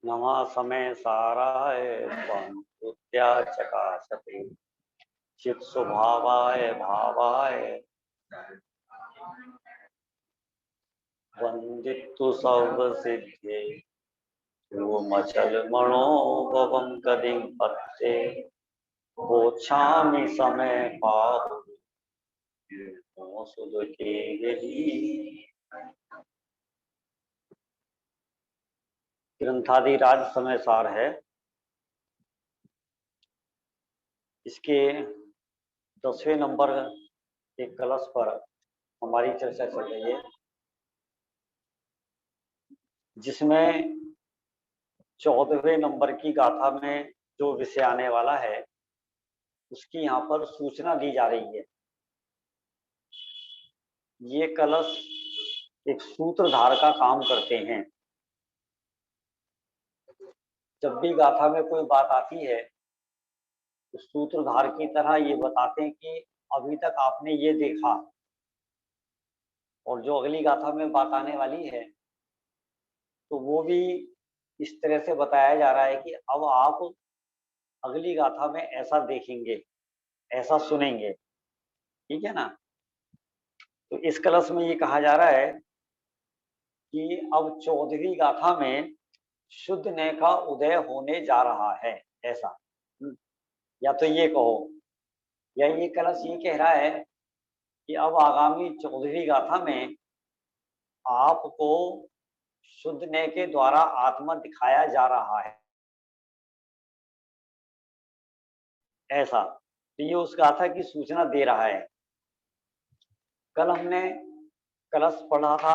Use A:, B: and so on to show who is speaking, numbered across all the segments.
A: नमः समय साराय त्वं चकाशते चित स्वभावाय भावाय वंदितु सर्व सिद्धे मचल मनोभवं गतिं पत्ते गोच्छामि समय पाहु सुध के गिरी। ग्रंथादिराज समय सार है। इसके 10वें नंबर के कलश पर हमारी चर्चा चल रही है, जिसमें 14वें नंबर की गाथा में जो विषय आने वाला है उसकी यहाँ पर सूचना दी जा रही है। ये कलश एक सूत्रधार का काम करते हैं। जब भी गाथा में कोई बात आती है तो सूत्रधार की तरह ये बताते हैं कि अभी तक आपने ये देखा, और जो अगली गाथा में बात आने वाली है तो वो भी इस तरह से बताया जा रहा है कि अब आप अगली गाथा में ऐसा देखेंगे, ऐसा सुनेंगे। ठीक है ना। तो इस कलश में ये कहा जा रहा है कि अब 14वीं गाथा में शुद्ध ने का उदय होने जा रहा है, ऐसा। या तो ये कहो, या ये कलश ये कह रहा है कि अब आगामी 14वीं गाथा में आपको शुद्ध ने के द्वारा आत्मा दिखाया जा रहा है, ऐसा। तो ये उस गाथा की सूचना दे रहा है। कल हमने कलश पढ़ा था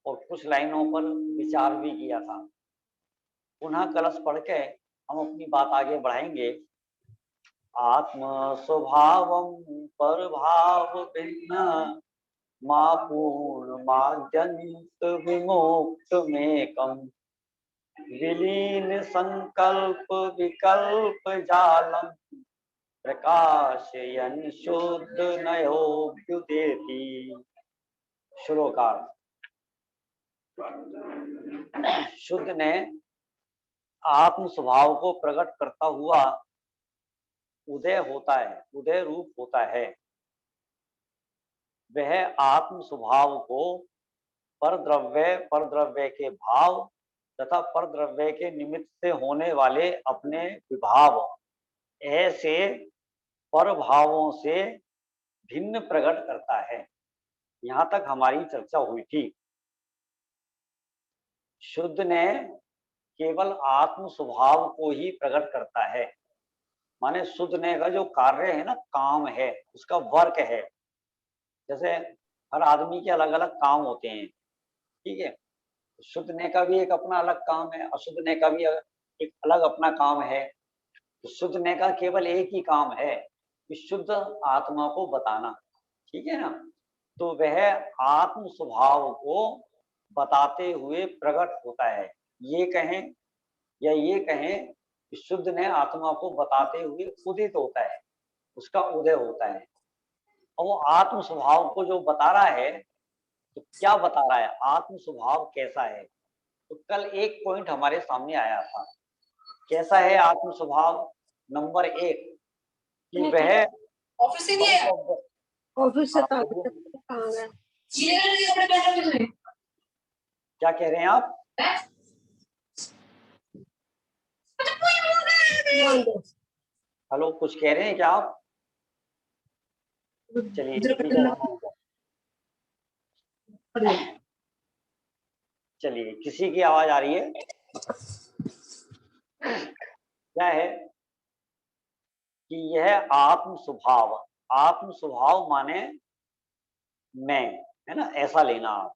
A: और कुछ लाइनों पर विचार भी किया था। पुनः कलश पढ़ के हम अपनी बात आगे बढ़ाएंगे। आत्म स्वभावं पर भाव भिन्न मा पूर्ण माद्यंत विमोक्त मेकम विलीन संकल्प विकल्प जालम प्रकाशयन शुद्ध नयोभ्युदेति। श्लोकार्थ। शुद्ध ने आत्म स्वभाव को प्रकट करता हुआ उदय होता है, उदय रूप होता है। वह आत्म स्वभाव को परद्रव्य के भाव तथा परद्रव्य के निमित्त से होने वाले अपने विभाव ऐसे परभावों से भिन्न प्रकट करता है। यहां तक हमारी चर्चा हुई थी। शुद्ध ने केवल आत्म स्वभाव को ही प्रकट करता है। माने शुद्ध ने का जो कार्य है ना, काम है, उसका वर्क है। जैसे हर आदमी के अलग अलग काम होते हैं, ठीक है। शुद्ध ने का भी एक अपना अलग काम है, अशुद्ध ने का भी एक अलग अपना काम है। तो शुद्ध ने का केवल एक ही काम है कि शुद्ध आत्मा को बताना, ठीक है ना। तो वह आत्म स्वभाव को बताते हुए प्रकट होता है। ये कहें या ये कहें कि शुद्ध ने आत्मा को बताते हुए उदित होता है, उसका उदय होता है। और वो आत्म स्वभाव को जो बता रहा है, तो क्या बता रहा है, आत्म स्वभाव कैसा है। तो कल एक पॉइंट हमारे सामने आया था, कैसा है आत्म स्वभाव। नंबर 1 कि वह
B: ऑफिस से नहीं है, ऑफिस से
A: क्या कह रहे हैं आप? हेलो, कुछ कह रहे हैं क्या आप? चलिए ठीक है। चलिए, किसी की आवाज आ रही है? क्या है कि यह आत्म स्वभाव माने मैं, है ना, ऐसा लेना आप।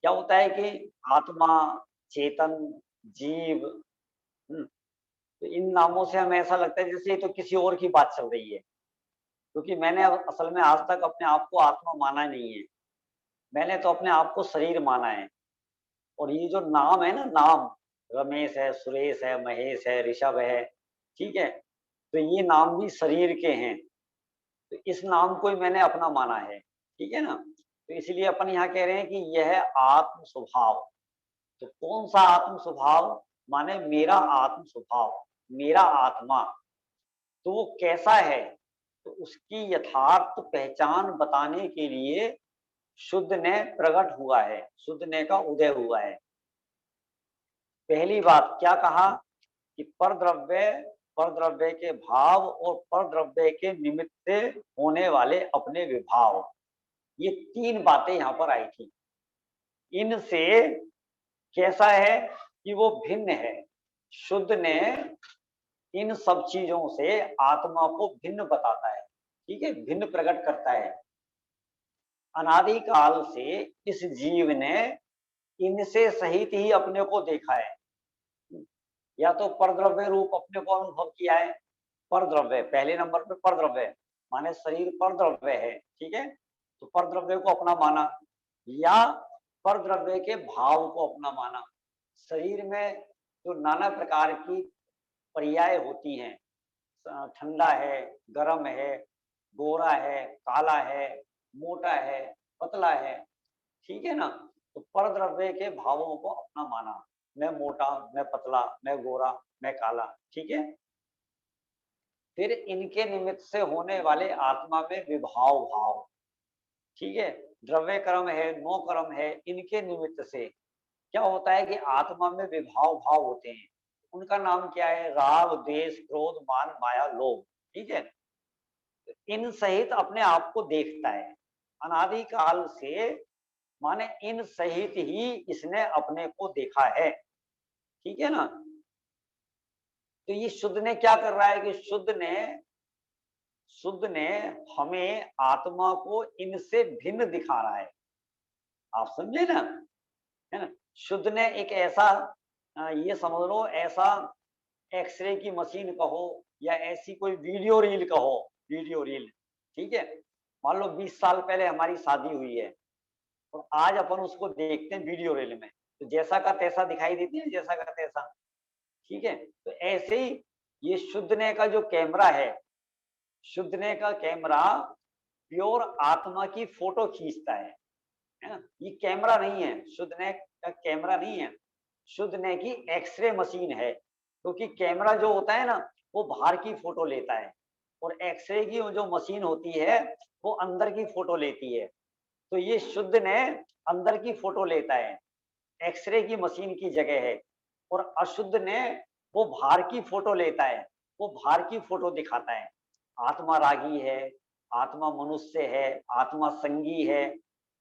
A: क्या होता है कि आत्मा, चेतन, जीव, तो इन नामों से हमें ऐसा लगता है जैसे ये तो किसी और की बात चल रही है, क्योंकि मैंने असल में आज तक अपने आप को आत्मा माना नहीं है। मैंने तो अपने आप को शरीर माना है। और ये जो नाम है ना, नाम रमेश है, सुरेश है, महेश है, ऋषभ है, ठीक है, तो ये नाम भी शरीर के हैं। तो इस नाम को ही मैंने अपना माना है, ठीक है ना। तो इसलिए अपन यहाँ कह रहे हैं कि यह आत्म स्वभाव। तो कौन सा आत्म स्वभाव? माने मेरा आत्म स्वभाव, मेरा आत्मा, तो वो कैसा है, तो उसकी यथार्थ पहचान बताने के लिए शुद्ध ने प्रकट हुआ है, शुद्ध ने का उदय हुआ है। पहली बात क्या कहा कि परद्रव्य, परद्रव्य के भाव और परद्रव्य के निमित्त से होने वाले अपने विभाव, ये तीन बातें यहाँ पर आई थी। इनसे कैसा है कि वो भिन्न है। शुद्ध ने इन सब चीजों से आत्मा को भिन्न बताता है, ठीक है, भिन्न प्रकट करता है। अनादि काल से इस जीव ने इनसे सहित ही अपने को देखा है, या तो परद्रव्य रूप अपने को अनुभव किया है, परद्रव्य पहले नंबर पे, परद्रव्य माने शरीर परद्रव्य है, ठीक है, तो परद्रव्य को अपना माना, या परद्रव्य के भाव को अपना माना। शरीर में जो नाना प्रकार की पर्याय होती हैं, ठंडा है, गर्म है, गोरा है, काला है, मोटा है, पतला है, ठीक है ना, तो परद्रव्य के भावों को अपना माना, मैं मोटा, मैं पतला, मैं गोरा, मैं काला, ठीक है। फिर इनके निमित्त से होने वाले आत्मा में विभाव भाव, ठीक है, द्रव्य कर्म है, नो कर्म है, इनके निमित्त से क्या होता है कि आत्मा में विभाव भाव होते हैं। उनका नाम क्या है, राग, द्वेष, क्रोध, मान, माया, लोभ, ठीक है। इन सहित अपने आप को देखता है अनादि काल से, माने इन सहित ही इसने अपने को देखा है, ठीक है ना। तो ये शुद्ध ने क्या कर रहा है कि शुद्ध ने हमें आत्मा को इनसे भिन्न दिखा रहा है, आप समझे ना, है ना। शुद्ध ने एक ऐसा ये समझ लो, ऐसा एक्सरे की मशीन कहो या ऐसी कोई वीडियो रील कहो, वीडियो रील, ठीक है। मान लो 20 साल पहले हमारी शादी हुई है और आज अपन उसको देखते हैं वीडियो रील में, तो जैसा का तैसा दिखाई देती है, जैसा का तैसा, ठीक है। तो ऐसे ही ये शुद्ध ने का जो कैमरा है, शुद्ध ने का कैमरा प्योर आत्मा की फोटो खींचता है ना। ये कैमरा नहीं है, शुद्ध ने का कैमरा नहीं है, शुद्ध ने की एक्सरे मशीन है, क्योंकि कैमरा जो होता है ना वो बाहर की फोटो लेता है और एक्सरे की जो मशीन होती है वो अंदर की फोटो लेती है। तो ये शुद्ध ने अंदर की फोटो लेता है, एक्सरे की मशीन की जगह है, और अशुद्ध ने वो बाहर की फोटो लेता है, वो बाहर की फोटो दिखाता है। आत्मा रागी है, आत्मा मनुष्य है, आत्मा संगी है,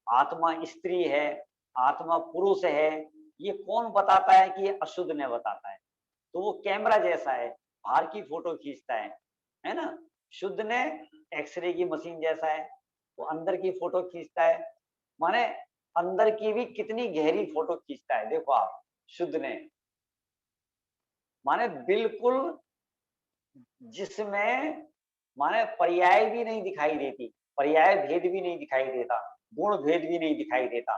A: आत्मा स्त्री है, आत्मा पुरुष है, ये कौन बताता है कि ये अशुद्ध ने बताता है। तो वो कैमरा जैसा है, बाहर की फोटो खींचता है ना। शुद्ध ने एक्सरे की मशीन जैसा है, वो अंदर की फोटो खींचता है, माने अंदर की भी कितनी गहरी फोटो खींचता है, देखो आप, शुद्ध ने माने बिल्कुल जिसमें माने पर्याय भी नहीं दिखाई देती, पर्याय भेद भी नहीं दिखाई देता, गुण भेद भी नहीं दिखाई देता,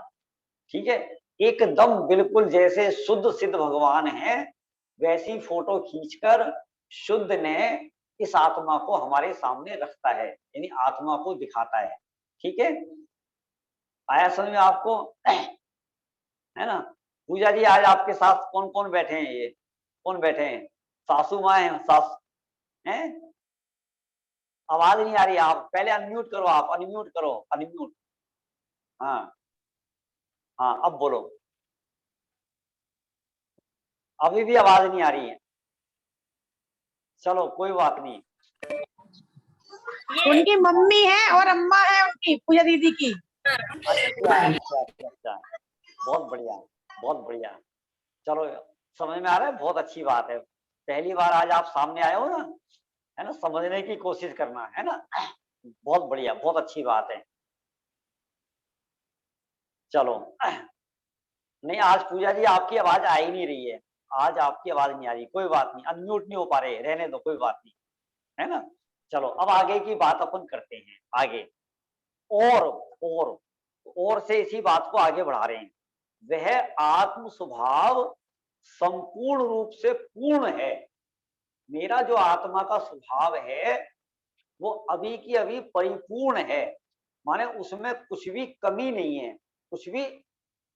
A: ठीक है। एकदम बिल्कुल जैसे शुद्ध सिद्ध भगवान है, वैसी फोटो खींचकर शुद्ध ने इस आत्मा को हमारे सामने रखता है, यानी आत्मा को दिखाता है, ठीक है। आया समझ में आपको, है ना। पूजा जी आज आपके साथ कौन कौन बैठे हैं, ये कौन बैठे हैं, सासू माँ है, सास हैं, आवाज नहीं आ रही, आप पहले अनम्यूट करो, आप अनम्यूट करो, अनम्यूट, हाँ हाँ अब बोलो, अभी भी आवाज नहीं आ रही है, चलो कोई बात नहीं।
B: उनकी मम्मी है और अम्मा है उनकी, पूजा दीदी की।
A: अच्छा अच्छा अच्छा अच्छा, बहुत बढ़िया, बहुत बढ़िया, चलो समझ में आ रहा है, बहुत अच्छी बात है। पहली बार आज आप सामने आए हो ना, है ना, समझने की कोशिश करना, है ना, बहुत बढ़िया, बहुत अच्छी बात है। चलो नहीं, आज पूजा जी आपकी आवाज आ ही नहीं रही है, आज आपकी आवाज नहीं आ रही, कोई बात नहीं, अनम्यूट नहीं हो पा रहे, रहने दो, कोई बात नहीं, है ना। चलो अब आगे की बात अपन करते हैं, आगे और और से इसी बात को आगे बढ़ा रहे हैं। वह आत्म स्वभाव संपूर्ण रूप से पूर्ण है, मेरा जो आत्मा का स्वभाव है वो अभी की अभी परिपूर्ण है, माने उसमें कुछ भी कमी नहीं है, कुछ भी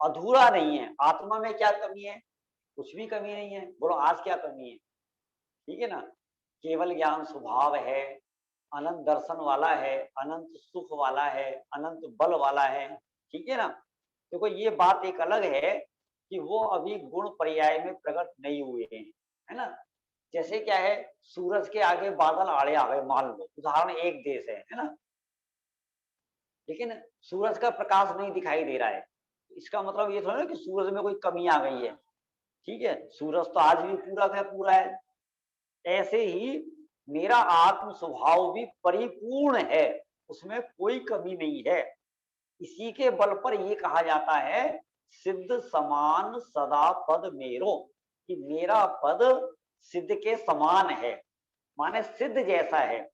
A: अधूरा नहीं है। आत्मा में क्या कमी है, कुछ भी कमी नहीं है। बोलो आज क्या कमी है? ठीक है ना, केवल ज्ञान स्वभाव है, अनंत दर्शन वाला है, अनंत सुख वाला है, अनंत बल वाला है। ठीक है ना, देखो ये बात एक अलग है कि वो अभी गुण पर्याय में प्रकट नहीं हुए हैं, है ना। जैसे क्या है, सूरज के आगे बादल आड़े आ गए, मान लो उदाहरण एक देश है ना, लेकिन सूरज का प्रकाश नहीं दिखाई दे रहा है, इसका मतलब ये थोड़ा ना कि सूरज में कोई कमी आ गई है। ठीक है, सूरज तो आज भी पूरक है, पूरा है। ऐसे ही मेरा आत्म स्वभाव भी परिपूर्ण है, उसमें कोई कमी नहीं है। इसी के बल पर ये कहा जाता है सिद्ध समान सदा पद मेरो, कि मेरा पद सिद्ध के समान है, माने सिद्ध जैसा है।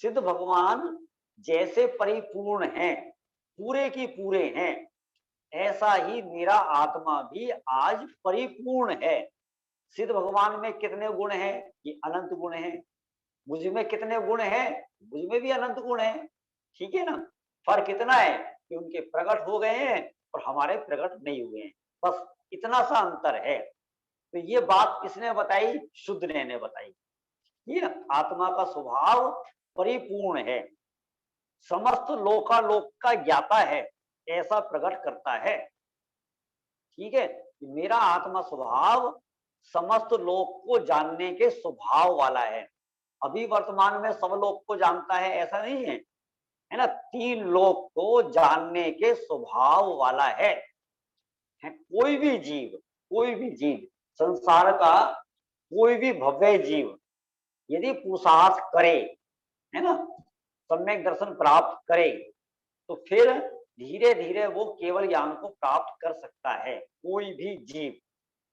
A: सिद्ध भगवान जैसे परिपूर्ण हैं, पूरे की पूरे हैं, ऐसा ही मेरा आत्मा भी आज परिपूर्ण है। सिद्ध भगवान में कितने गुण हैं? ये अनंत गुण हैं। मुझ में कितने गुण हैं? मुझ में भी अनंत गुण हैं। ठीक है ना, फर्क इतना है कि उनके प्रकट हो गए हैं और हमारे प्रकट नहीं हुए हैं, बस इतना सा अंतर है। तो ये बात किसने बताई? शुद्ध ने बताई। ये आत्मा का स्वभाव परिपूर्ण है, समस्त लोकालोक का ज्ञाता है, ऐसा प्रकट करता है। ठीक है, मेरा आत्मा स्वभाव समस्त लोक को जानने के स्वभाव वाला है। अभी वर्तमान में सब लोग को जानता है ऐसा नहीं है ना, तीन लोग को जानने के स्वभाव वाला है। कोई भी जीव, कोई भी जीव, संसार का कोई भी भव्य जीव यदि पुरुषार्थ करे, है ना, सम्यक दर्शन प्राप्त करे, तो फिर धीरे धीरे वो केवल ज्ञान को प्राप्त कर सकता है, कोई भी जीव।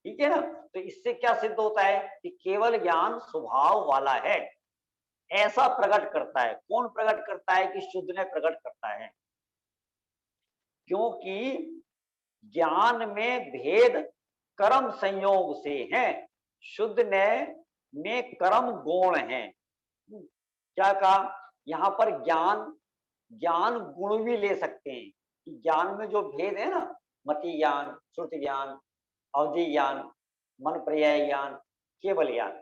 A: ठीक है ना, तो इससे क्या सिद्ध होता है कि केवल ज्ञान स्वभाव वाला है, ऐसा प्रकट करता है। कौन प्रकट करता है? कि शुद्ध ने प्रकट करता है, क्योंकि ज्ञान में भेद कर्म संयोग से है, शुद्ध ने में कर्म गुण है। क्या कहा यहाँ पर? ज्ञान, ज्ञान गुण भी ले सकते हैं कि ज्ञान में जो भेद है ना, मति ज्ञान, श्रुति ज्ञान, अवधि ज्ञान, मन पर्याय ज्ञान, केवल ज्ञान।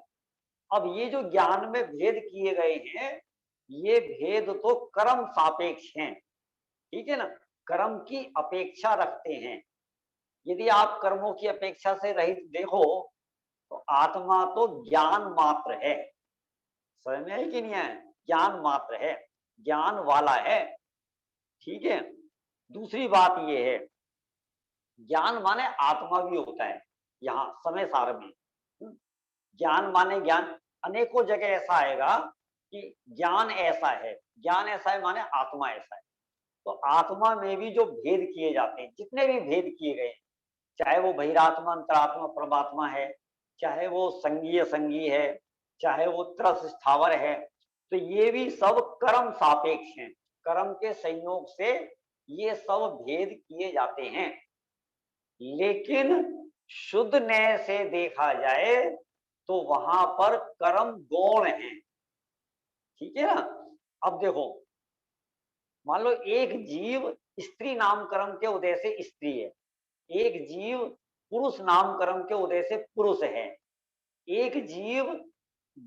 A: अब ये जो ज्ञान में भेद किए गए हैं, ये भेद तो कर्म सापेक्ष हैं। ठीक है ना, कर्म की अपेक्षा रखते हैं। यदि आप कर्मों की अपेक्षा से रहित देखो तो आत्मा तो ज्ञान मात्र है। समझ में है कि नहीं है? ज्ञान मात्र है, ज्ञान वाला है। ठीक है, दूसरी बात ये है, ज्ञान माने आत्मा भी होता है यहाँ समय सार में। ज्ञान माने ज्ञान, अनेकों जगह ऐसा आएगा कि ज्ञान ऐसा है, ज्ञान ऐसा है माने आत्मा ऐसा है। तो आत्मा में भी जो भेद किए जाते हैं, जितने भी भेद किए गए, चाहे वो बहिरात्मा, अंतरात्मा, परमात्मा है, चाहे वो संगीय संगी है, चाहे वो त्रस स्थावर है, तो ये भी सब कर्म सापेक्ष हैं। कर्म के संयोग से ये सब भेद किए जाते हैं। लेकिन शुद्ध न्याय से देखा जाए तो वहां पर कर्म गौण है। ठीक है ना, अब देखो, मान लो एक जीव स्त्री नाम कर्म के उदय से स्त्री है, एक जीव पुरुष नाम कर्म के उदय से पुरुष है, एक जीव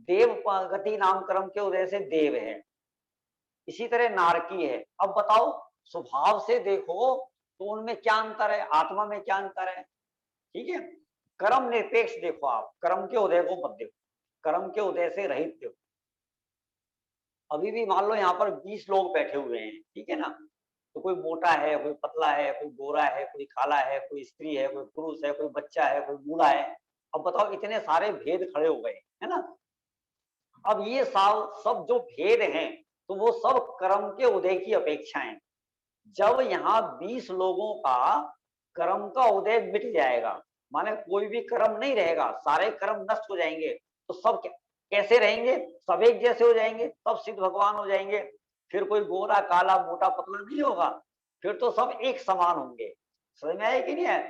A: देव गति नाम कर्म के उदय से देव है, इसी तरह नारकी है। अब बताओ, स्वभाव से देखो तो उनमें क्या अंतर है, आत्मा में क्या अंतर है? ठीक है, कर्म निरपेक्ष देखो, आप कर्म के उदय को मत देखो, कर्म के उदय से रहित देखो। अभी भी मान लो यहाँ पर 20 लोग बैठे हुए हैं, ठीक है ना, तो कोई मोटा है, कोई पतला है, कोई गोरा है, कोई काला है, कोई स्त्री है, कोई पुरुष है, कोई बच्चा है, कोई बूढ़ा है। अब बताओ, इतने सारे भेद खड़े हो गए, है ना। अब ये सब जो भेद हैं, तो वो सब कर्म के उदय की अपेक्षा है। जब यहाँ 20 लोगों का कर्म का उदय मिट जाएगा, माने कोई भी कर्म नहीं रहेगा, सारे कर्म नष्ट हो जाएंगे, तो सब कैसे रहेंगे? सब एक जैसे हो जाएंगे, सब सिद्ध भगवान हो जाएंगे। फिर कोई गोरा काला मोटा पतला नहीं होगा, फिर तो सब एक समान होंगे। समझ में आए कि नहीं है?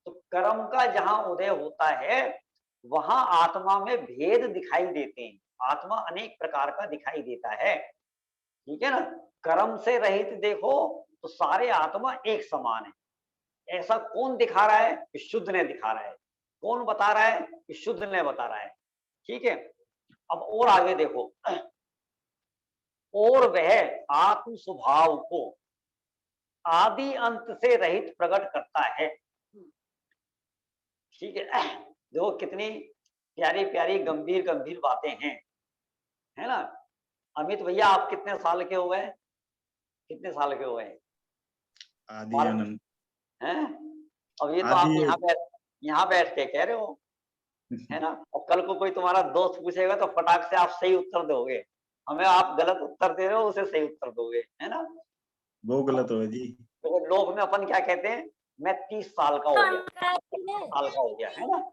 A: तो कर्म का जहां उदय होता है, वहां आत्मा में भेद दिखाई देते हैं, आत्मा अनेक प्रकार का दिखाई देता है। ठीक है ना, कर्म से रहित देखो तो सारे आत्मा एक समान है। ऐसा कौन दिखा रहा है? शुद्ध ने दिखा रहा है। कौन बता रहा है? कि शुद्ध ने बता रहा है। ठीक है, अब और आगे देखो, और वह आत्म स्वभाव को आदि अंत से रहित प्रकट करता है। ठीक है, देखो कितनी प्यारी प्यारी गंभीर गंभीर बातें हैं, है ना। अमित भैया आप कितने साल के हो गए? कितने साल के हो गए?
C: आदि अनंत
A: हैं? अब ये तो आप
C: आदि
A: यहाँ बैठ के कह रहे हो, है ना। और कल को कोई तुम्हारा दोस्त पूछेगा तो फटाक से आप सही उत्तर दोगे, हमें आप गलत उत्तर दे रहे हो, उसे सही उत्तर दोगे, है ना।
C: वो गलत हो जी।
A: तो लोग में अपन क्या कहते हैं, मैं 30 साल का हो गया, 30 साल का हो गया, है ना।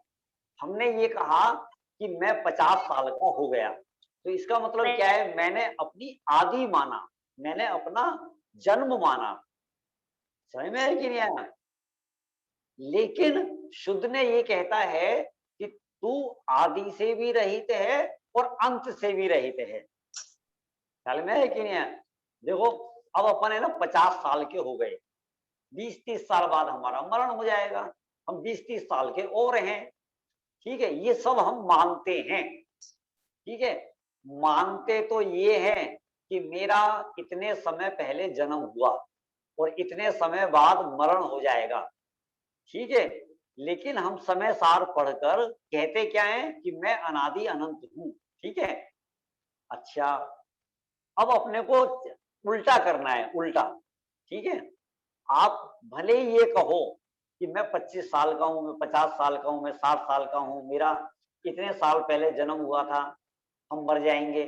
A: हमने ये कहा कि मैं 50 साल का हो गया, तो इसका मतलब क्या है, मैंने अपनी आदि माना, मैंने अपना जन्म माना। समझ में है कि नहीं आया? लेकिन शुद्ध ने ये कहता है कि तू आदि से भी रहित है और अंत से भी रहित है। ख्याल में है कि नहीं है? देखो अब अपन है ना 50 साल के हो गए, 20-30 साल बाद हमारा मरण हो जाएगा, हम 20-30 साल के और हैं। ठीक है, ये सब हम मानते हैं। ठीक है, मानते तो ये है कि मेरा इतने समय पहले जन्म हुआ और इतने समय बाद मरण हो जाएगा। ठीक है, लेकिन हम समय सार पढ़कर कहते क्या है कि मैं अनादि अनंत हूं। ठीक है, अच्छा अब अपने को उल्टा करना है, उल्टा। ठीक है, आप भले ही ये कहो कि मैं 25 साल का हूं, मैं 50 साल का हूं, मैं 60 साल का हूं, मेरा इतने साल पहले जन्म हुआ था, हम मर जाएंगे,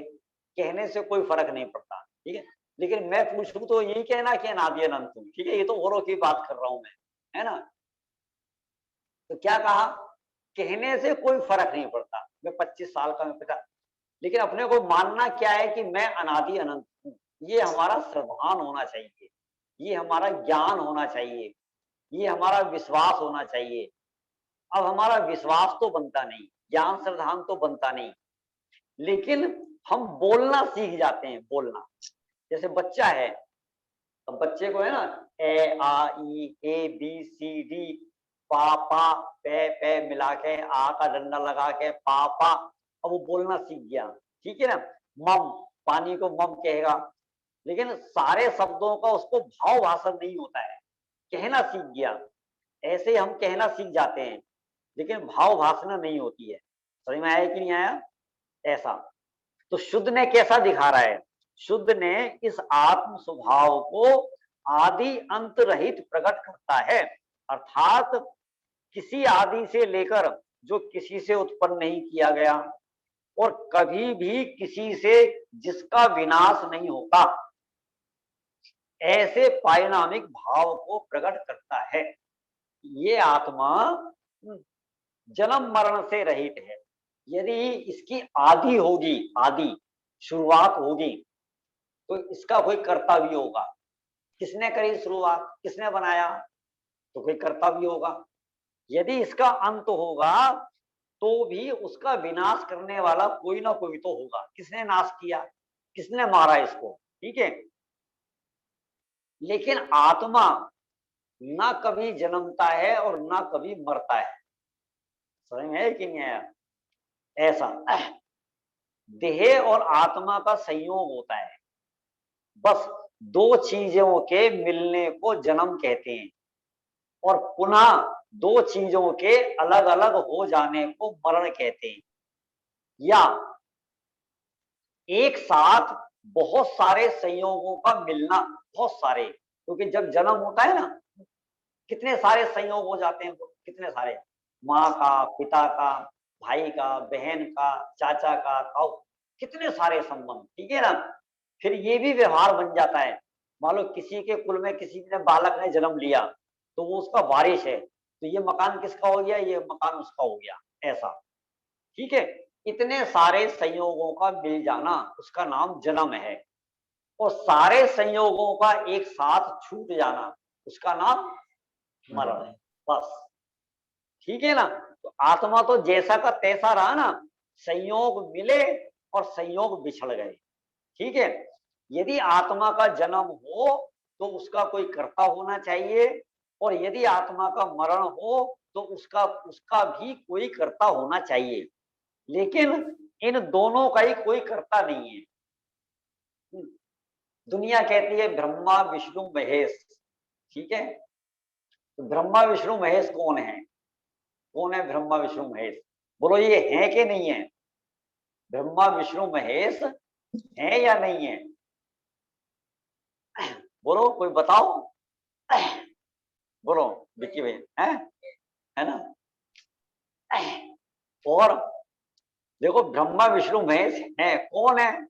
A: कहने से कोई फर्क नहीं पड़ता। ठीक है, लेकिन मैं पूछूं तो यही कहना कि अनादि अनंत हूं। ठीक है, ये तो औरों की बात कर रहा हूं मैं, है ना। तो क्या कहा, कहने से कोई फर्क नहीं पड़ता, मैं 25 साल का, मैं 50, लेकिन अपने को मानना क्या है कि मैं अनादि अनंत हूं। ये हमारा श्रद्धान होना चाहिए, ये हमारा ज्ञान होना चाहिए, ये हमारा विश्वास होना चाहिए। अब हमारा विश्वास तो बनता नहीं, ज्ञान श्रद्धान तो बनता नहीं, लेकिन हम बोलना सीख जाते हैं, बोलना। जैसे बच्चा है, अब बच्चे को है ना ए आ ई ए बी सी डी पा पा पे पे मिला के आ का डंडा लगा के पा पा, अब वो बोलना सीख गया। ठीक है ना, मम, पानी को मम कहेगा, लेकिन सारे शब्दों का उसको भाव भाषण नहीं होता है, कहना सीख गया। ऐसे ही हम कहना सीख जाते हैं, लेकिन भाव भाषण नहीं होती है। समझ में आया कि नहीं आया? ऐसा तो शुद्ध ने कैसा दिखा रहा है, शुद्ध ने इस आत्म स्वभाव को आदि अंत रहित प्रकट करता है, अर्थात किसी आदि से लेकर जो किसी से उत्पन्न नहीं किया गया और कभी भी किसी से जिसका विनाश नहीं होता, ऐसे पारिणामिक भाव को प्रकट करता है। ये आत्मा जन्म मरण से रहित है। यदि इसकी आदि होगी, आदि शुरुआत होगी, तो इसका कोई कर्ता भी होगा। किसने करी शुरुआत, किसने बनाया, तो कोई कर्ता भी होगा। यदि इसका अंत होगा तो भी उसका विनाश करने वाला कोई ना कोई तो होगा। किसने नाश किया, किसने मारा इसको। ठीक है, लेकिन आत्मा ना कभी जन्मता है और ना कभी मरता है। समझ में है कि नहीं आया? ऐसा देह और आत्मा का संयोग होता है, बस दो चीजों के मिलने को जन्म कहते हैं, और पुनः दो चीजों के अलग अलग हो जाने को मरण कहते हैं। या एक साथ बहुत सारे संयोगों का मिलना, बहुत सारे, क्योंकि जब जन्म होता है ना, कितने सारे संयोग हो जाते हैं, कितने सारे, माँ का, पिता का, भाई का, बहन का, चाचा का, ताऊ, कितने सारे संबंध। ठीक है ना, फिर ये भी व्यवहार बन जाता है। मान लो किसी के कुल में किसी ने बालक ने जन्म लिया, तो वो उसका वारिस है, तो ये मकान किसका हो गया, ये मकान उसका हो गया, ऐसा। ठीक है, इतने सारे संयोगों का मिल जाना, उसका नाम जन्म है। और सारे संयोगों का एक साथ छूट जाना, उसका नाम मरण है, बस। ठीक है ना, तो आत्मा तो जैसा का तैसा रहा ना, संयोग मिले और संयोग बिछड़ गए। ठीक है, यदि आत्मा का जन्म हो तो उसका कोई कर्ता होना चाहिए और यदि आत्मा का मरण हो तो उसका उसका भी कोई कर्ता होना चाहिए, लेकिन इन दोनों का ही कोई कर्ता नहीं है। दुनिया कहती है ब्रह्मा विष्णु महेश, ठीक है, तो ब्रह्मा विष्णु महेश कौन है? कौन है ब्रह्मा विष्णु महेश? बोलो ये है कि नहीं है? ब्रह्मा विष्णु महेश है या नहीं है? बोलो, कोई बताओ। बोलो विक्की भैया, है ना? और देखो ब्रह्मा विष्णु महेश है, कौन है?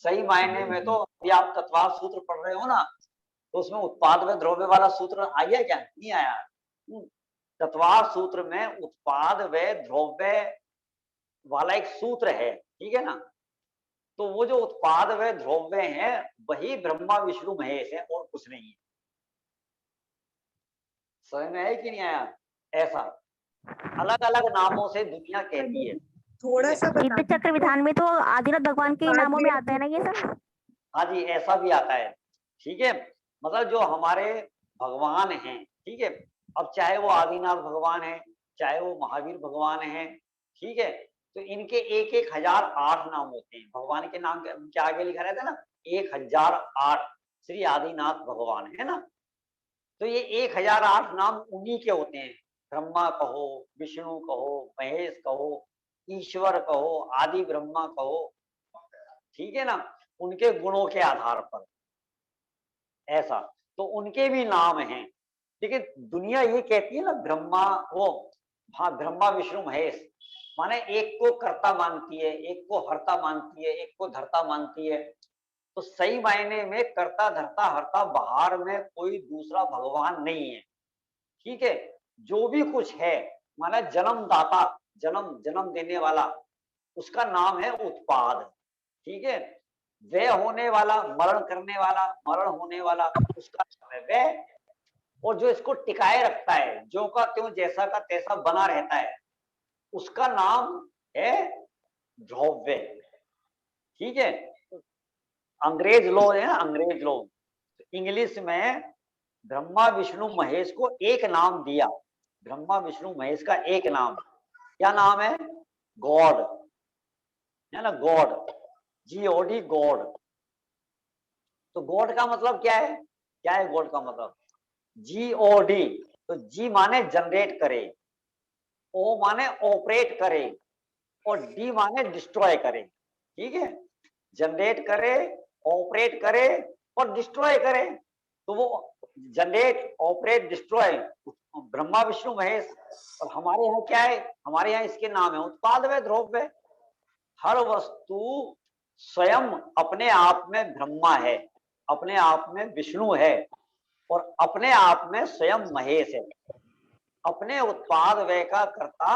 A: सही मायने में तो अभी आप तत्वार सूत्र पढ़ रहे हो ना, तो उसमें उत्पाद व द्रव्य वाला सूत्र आया क्या? नहीं आया। तत्वार सूत्र में उत्पाद व द्रव्य वाला एक सूत्र है, ठीक है ना? तो वो जो उत्पाद व द्रव्य है वही ब्रह्मा विष्णु महेश है और कुछ नहीं है। समझ में आया कि नहीं आया? ऐसा अलग अलग नामों से दुनिया कहती है।
B: थोड़ा सा
D: युद्ध चक्र विधान में तो आदिनाथ भगवान के नामों में आता है ना ये सब?
A: हाँ जी, ऐसा भी आता है, ठीक है। मतलब जो हमारे भगवान हैं, ठीक है, अब चाहे वो आदिनाथ भगवान है, चाहे वो महावीर भगवान है, ठीक है, तो इनके 1008 नाम होते हैं। भगवान के नाम के आगे लिखा रहता है ना 1008 श्री आदिनाथ भगवान, है ना? तो ये 1008 नाम उन्हीं के होते हैं। ब्रह्मा कहो, विष्णु कहो, महेश कहो, ईश्वर कहो, आदि ब्रह्मा कहो, ठीक है ना, उनके गुणों के आधार पर ऐसा, तो उनके भी नाम हैं। लेकिन दुनिया ये कहती है ना ब्रह्मा, वो हाँ ब्रह्मा विष्णु महेश, माने एक को कर्ता मानती है, एक को हर्ता मानती है, एक को धर्ता मानती है। तो सही मायने में कर्ता धर्ता हर्ता बाहर में कोई दूसरा भगवान नहीं है, ठीक है। जो भी कुछ है, माना जन्मदाता, जन्म जन्म देने वाला, उसका नाम है उत्पाद, ठीक है। व्यय होने वाला, मरण करने वाला, मरण होने वाला, उसका नाम है व्यय। और जो इसको टिकाए रखता है, जो का त्यों जैसा का तैसा बना रहता है, उसका नाम है द्रव्य, ठीक है। अंग्रेज लोग है ना, अंग्रेज लोग इंग्लिश में ब्रह्मा विष्णु महेश को एक नाम दिया। ब्रह्मा विष्णु महेश का एक नाम, क्या नाम है? गॉड, है ना, गॉड, GOD, गॉड। तो गॉड का मतलब क्या है? क्या है गॉड का मतलब? GOD, तो जी माने जनरेट करे, ओ माने ऑपरेट करे, और डी माने डिस्ट्रॉय करे, ठीक है। जनरेट करे, ऑपरेट करे और डिस्ट्रॉय करे। तो वो generate, operate, destroy Brahma Vishnu Mahesh. और हमारे यहाँ क्या है? हमारे यहाँ इसके नाम है उत्पाद व द्रव्य। हर वस्तु स्वयं अपने आप में ब्रह्मा है, अपने आप में विष्णु है, और अपने आप में स्वयं महेश है। अपने उत्पाद व्यय का कर्ता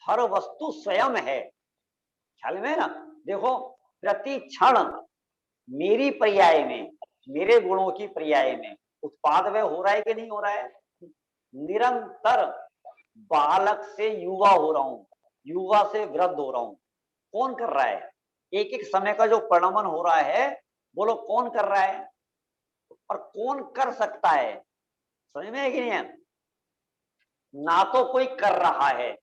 A: हर वस्तु स्वयं है। ख्याल में ना? देखो प्रति क्षण मेरी पर्याय में, मेरे गुणों की पर्याय में उत्पाद व्यय हो रहा है कि नहीं हो रहा है? निरंतर बालक से युवा हो रहा हूं, युवा से वृद्ध हो रहा हूं। कौन कर रहा है? एक एक समय का जो परिणमन हो रहा है, बोलो कौन कर रहा है और कौन कर सकता है? समझ में है कि नहीं है? ना तो कोई कर रहा है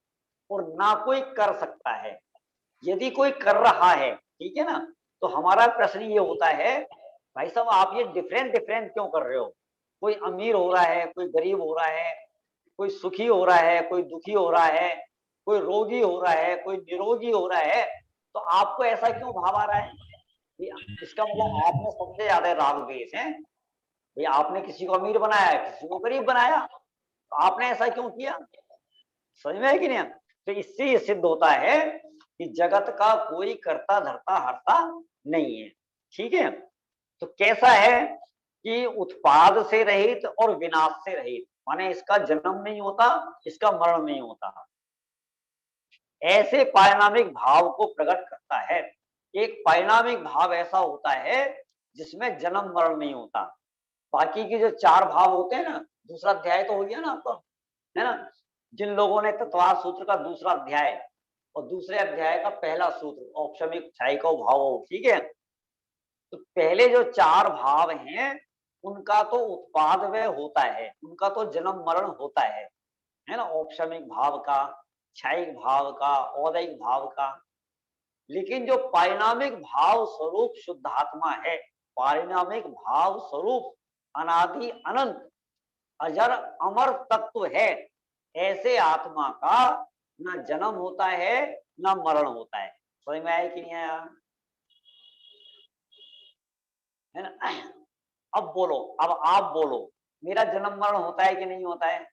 A: और ना कोई कर सकता है। यदि कोई कर रहा है, ठीक है ना, तो हमारा प्रश्न ये होता है, भाई साहब आप ये डिफरेंट डिफरेंट क्यों कर रहे हो? कोई अमीर हो रहा है, कोई गरीब हो रहा है, कोई सुखी हो रहा है, कोई दुखी हो रहा है, कोई रोगी हो रहा है, कोई निरोगी हो रहा है, तो आपको ऐसा क्यों भाव आ रहा है? इसका मतलब आपने सबसे ज्यादा राग द्वेष है। भाई आपने किसी को अमीर बनाया, किसी को गरीब बनाया, तो आपने ऐसा क्यों किया? समझ में है कि नहीं? तो इससे ये सिद्ध होता है कि जगत का कोई कर्ता धर्ता हर्ता नहीं है, ठीक है। तो कैसा है कि उत्पाद से रहित और विनाश से रहित, माने इसका जन्म नहीं होता, इसका मरण नहीं होता, ऐसे पारिणामिक भाव को प्रकट करता है। एक पारिणामिक भाव ऐसा होता है जिसमें जन्म मरण नहीं होता। बाकी के जो 4 भाव होते हैं ना, दूसरा अध्याय तो हो गया ना आपका, है ना, जिन लोगों ने तत्वार सूत्र का दूसरा अध्याय और दूसरे अध्याय का पहला सूत्र औपशमिक छायिका भाव, ठीक है, तो पहले जो 4 भाव हैं उनका तो उत्पाद वह होता है, उनका तो जन्म मरण होता है ना, औपशमिक भाव का, क्षयिक भाव का, औदैहिक भाव का। लेकिन जो पारिणामिक भाव स्वरूप शुद्धात्मा है, पारिणामिक भाव स्वरूप अनादि अनंत अजर अमर तत्व है, ऐसे आत्मा का न जन्म होता है न मरण होता है। समझ में आया कि नहीं आया? है ना? अब बोलो, अब आप बोलो, मेरा जन्म मरण होता है कि नहीं होता है?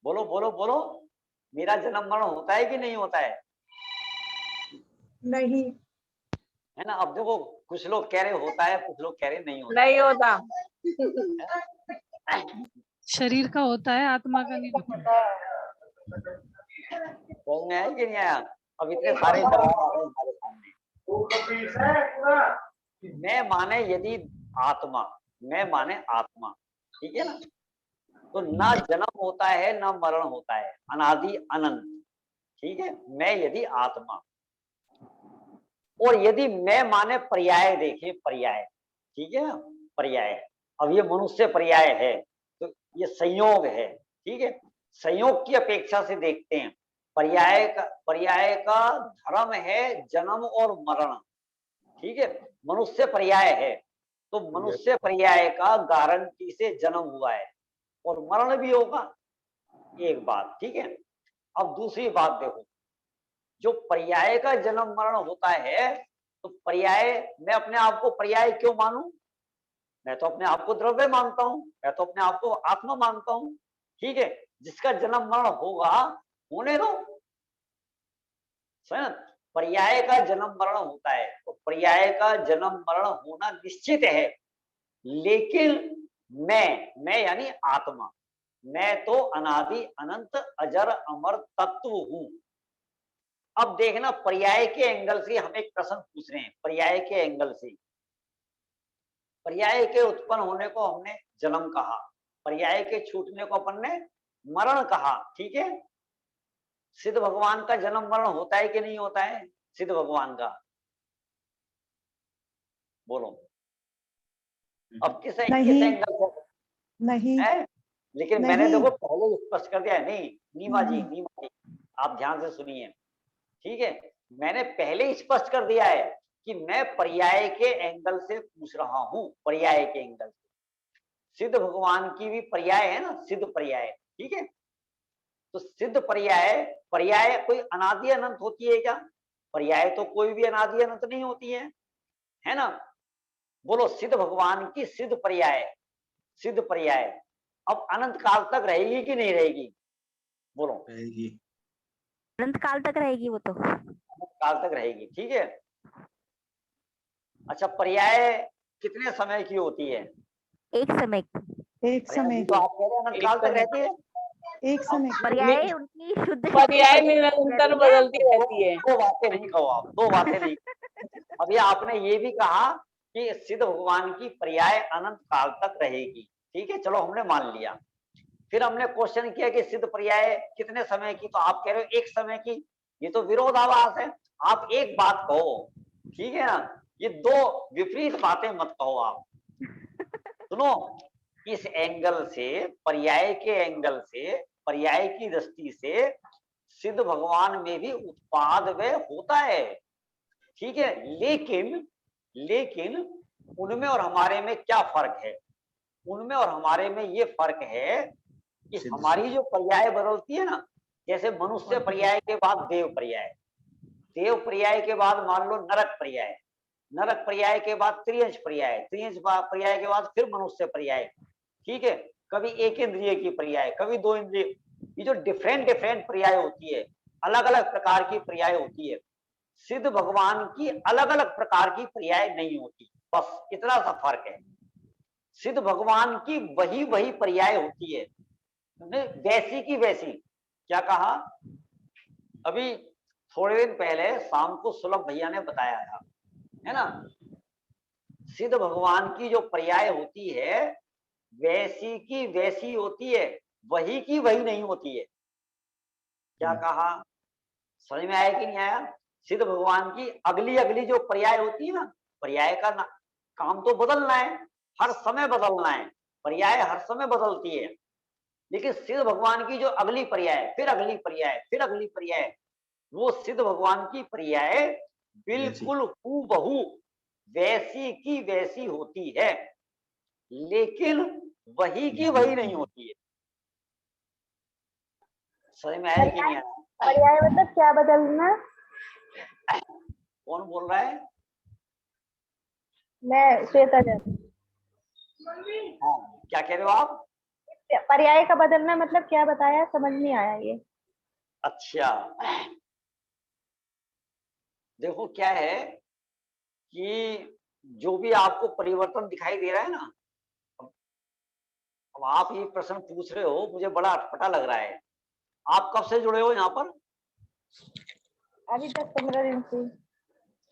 A: बोलो बोलो बोलो, मेरा जन्म मरण होता है कि नहीं होता है?
B: नहीं,
A: है ना? अब देखो, कुछ लोग कह रहे होता है, कुछ लोग कह रहे नहीं होता
B: नहीं होता।
A: है।
E: शरीर का होता है, आत्मा का नहीं होता।
A: समझ में आया कि नहीं आया? अब इतने सारे जवाब आ गए हमारे सामने। मैं माने यदि आत्मा, मैं माने आत्मा, ठीक है ना, तो ना जन्म होता है ना मरण होता है, अनादि अनंत, ठीक है। मैं यदि आत्मा, और यदि मैं माने पर्याय, देखिए पर्याय, ठीक है ना, पर्याय। अब ये मनुष्य पर्याय है, तो ये संयोग है, ठीक है। संयोग की अपेक्षा से देखते हैं, पर्याय का धर्म है जन्म और मरण, ठीक है। मनुष्य पर्याय है, तो मनुष्य पर्याय का गारंटी से जन्म हुआ है और मरण भी होगा, एक बात, ठीक है। अब दूसरी बात देखो, जो पर्याय का जन्म मरण होता है, तो पर्याय, मैं अपने आप को पर्याय क्यों मानूं? मैं तो अपने आप को द्रव्य मानता हूं, मैं तो अपने आप को आत्मा मानता हूं, ठीक है। जिसका जन्म मरण होगा होने दो, समझ? पर्याय का जन्म मरण होता है, तो पर्याय का जन्म मरण होना निश्चित है। लेकिन मैं यानी आत्मा, मैं तो अनादि अनंत अजर अमर तत्व हूं। अब देखना, पर्याय के एंगल से हम एक प्रश्न पूछ रहे हैं, पर्याय के एंगल से। पर्याय के उत्पन्न होने को हमने जन्म कहा, पर्याय के छूटने को अपन ने मरण कहा, ठीक है। सिद्ध भगवान का जन्म मरण होता है कि नहीं होता है? सिद्ध भगवान का बोलो, अब किस
B: नहीं।
A: एंगल से
B: नहीं,
A: है? लेकिन मैंने
B: नहीं।
A: देखो पहले स्पष्ट कर दिया है। नहीं, नीमा जी, आप ध्यान से सुनिए, ठीक है। मैंने पहले ही स्पष्ट कर दिया है कि मैं पर्याय के एंगल से पूछ रहा हूं, पर्याय के एंगल से। सिद्ध भगवान की भी पर्याय है ना, सिद्ध पर्याय, ठीक है। तो सिद्ध पर्याय, पर्याय कोई अनादि अनंत होती है क्या? पर्याय तो कोई भी अनादि अनंत नहीं होती है ना। बोलो, सिद्ध भगवान की सिद्ध पर्याय, सिद्ध पर्याय अब अनंत काल तक रहेगी कि नहीं रहेगी? बोलो।
C: रहेगी।
D: अनंत काल तक रहेगी वो तो।
A: अनंत काल तक रहेगी, ठीक है। अच्छा, पर्याय कितने समय की होती है?
D: एक समय की।
B: एक
A: अरे
B: समय
A: अभी तो
B: की।
A: आप कह रहे हैं अनंत काल तक रहती है।
B: एक समय की।
D: पर्याय उनकी शुद्ध
F: पर्याय में निरंतर
D: रहती है।
F: बदलती रहती है।
A: दो बातें नहीं कहो आप, दो बातें नहीं। अभी आपने ये भी कहा कि सिद्ध भगवान की पर्याय अनंत काल तक रहेगी, ठीक है, चलो हमने मान लिया। फिर हमने क्वेश्चन किया कि सिद्ध पर्याय कितने समय की, तो आप कह रहे हो एक समय की। ये तो विरोधाभास है। आप एक बात कहो, ठीक है ना, ये दो विपरीत बातें मत कहो आप। सुनो, इस एंगल से, पर्याय के एंगल से, पर्याय की दृष्टि से सिद्ध भगवान में भी उत्पाद व्यय होता है, ठीक है। लेकिन उनमें और हमारे में क्या फर्क है? उनमें और हमारे में ये फर्क है कि
C: सिद्ध
A: हमारी जो पर्याय बदलती है ना, जैसे मनुष्य पर्याय के बाद देव पर्याय, देव पर्याय के बाद मान लो नरक पर्याय, नरक पर्याय के बाद त्रियंश पर्याय, त्रियंश पर्याय के बाद फिर मनुष्य पर्याय, ठीक है। कभी एक इंद्रिय की पर्याय, कभी दो इंद्रिय, ये जो डिफरेंट डिफरेंट पर्याय होती है, अलग अलग प्रकार की पर्याय होती है। सिद्ध भगवान की अलग अलग प्रकार की पर्याय नहीं होती, बस इतना सा फर्क है। सिद्ध भगवान की वही वही पर्याय होती है, वैसी की वैसी। क्या कहा? अभी थोड़े दिन पहले शाम को सुलभ भैया ने बताया था, है ना। सिद्ध भगवान की जो पर्याय होती है वैसी की वैसी होती है, वही की वही नहीं होती है। क्या कहा? समझ में आया कि नहीं आया? सिद्ध भगवान की अगली अगली जो पर्याय होती है ना, पर्याय का काम तो बदलना है, हर समय बदलना है, पर्याय हर समय बदलती है। लेकिन सिद्ध भगवान की जो अगली पर्याय, फिर अगली पर्याय, फिर अगली पर्याय, वो सिद्ध भगवान की पर्याय बिल्कुल हूबहू वैसी की वैसी होती है, लेकिन वही की वही नहीं होती है। समझ में आया कि नहीं आया?
G: पर्याय मतलब क्या बदलना?
A: कौन बोल रहा है?
G: मैं श्वेता जैन।
A: हाँ, क्या कह रहे हो आप?
G: पर्याय का बदलना मतलब क्या बताया, समझ नहीं आया ये।
A: अच्छा, देखो क्या है कि जो भी आपको परिवर्तन दिखाई दे रहा है ना, अब आप ये प्रश्न पूछ रहे हो, मुझे बड़ा अटपटा लग रहा है। आप कब से जुड़े हो यहाँ पर?
G: अभी 10-15 दिन से।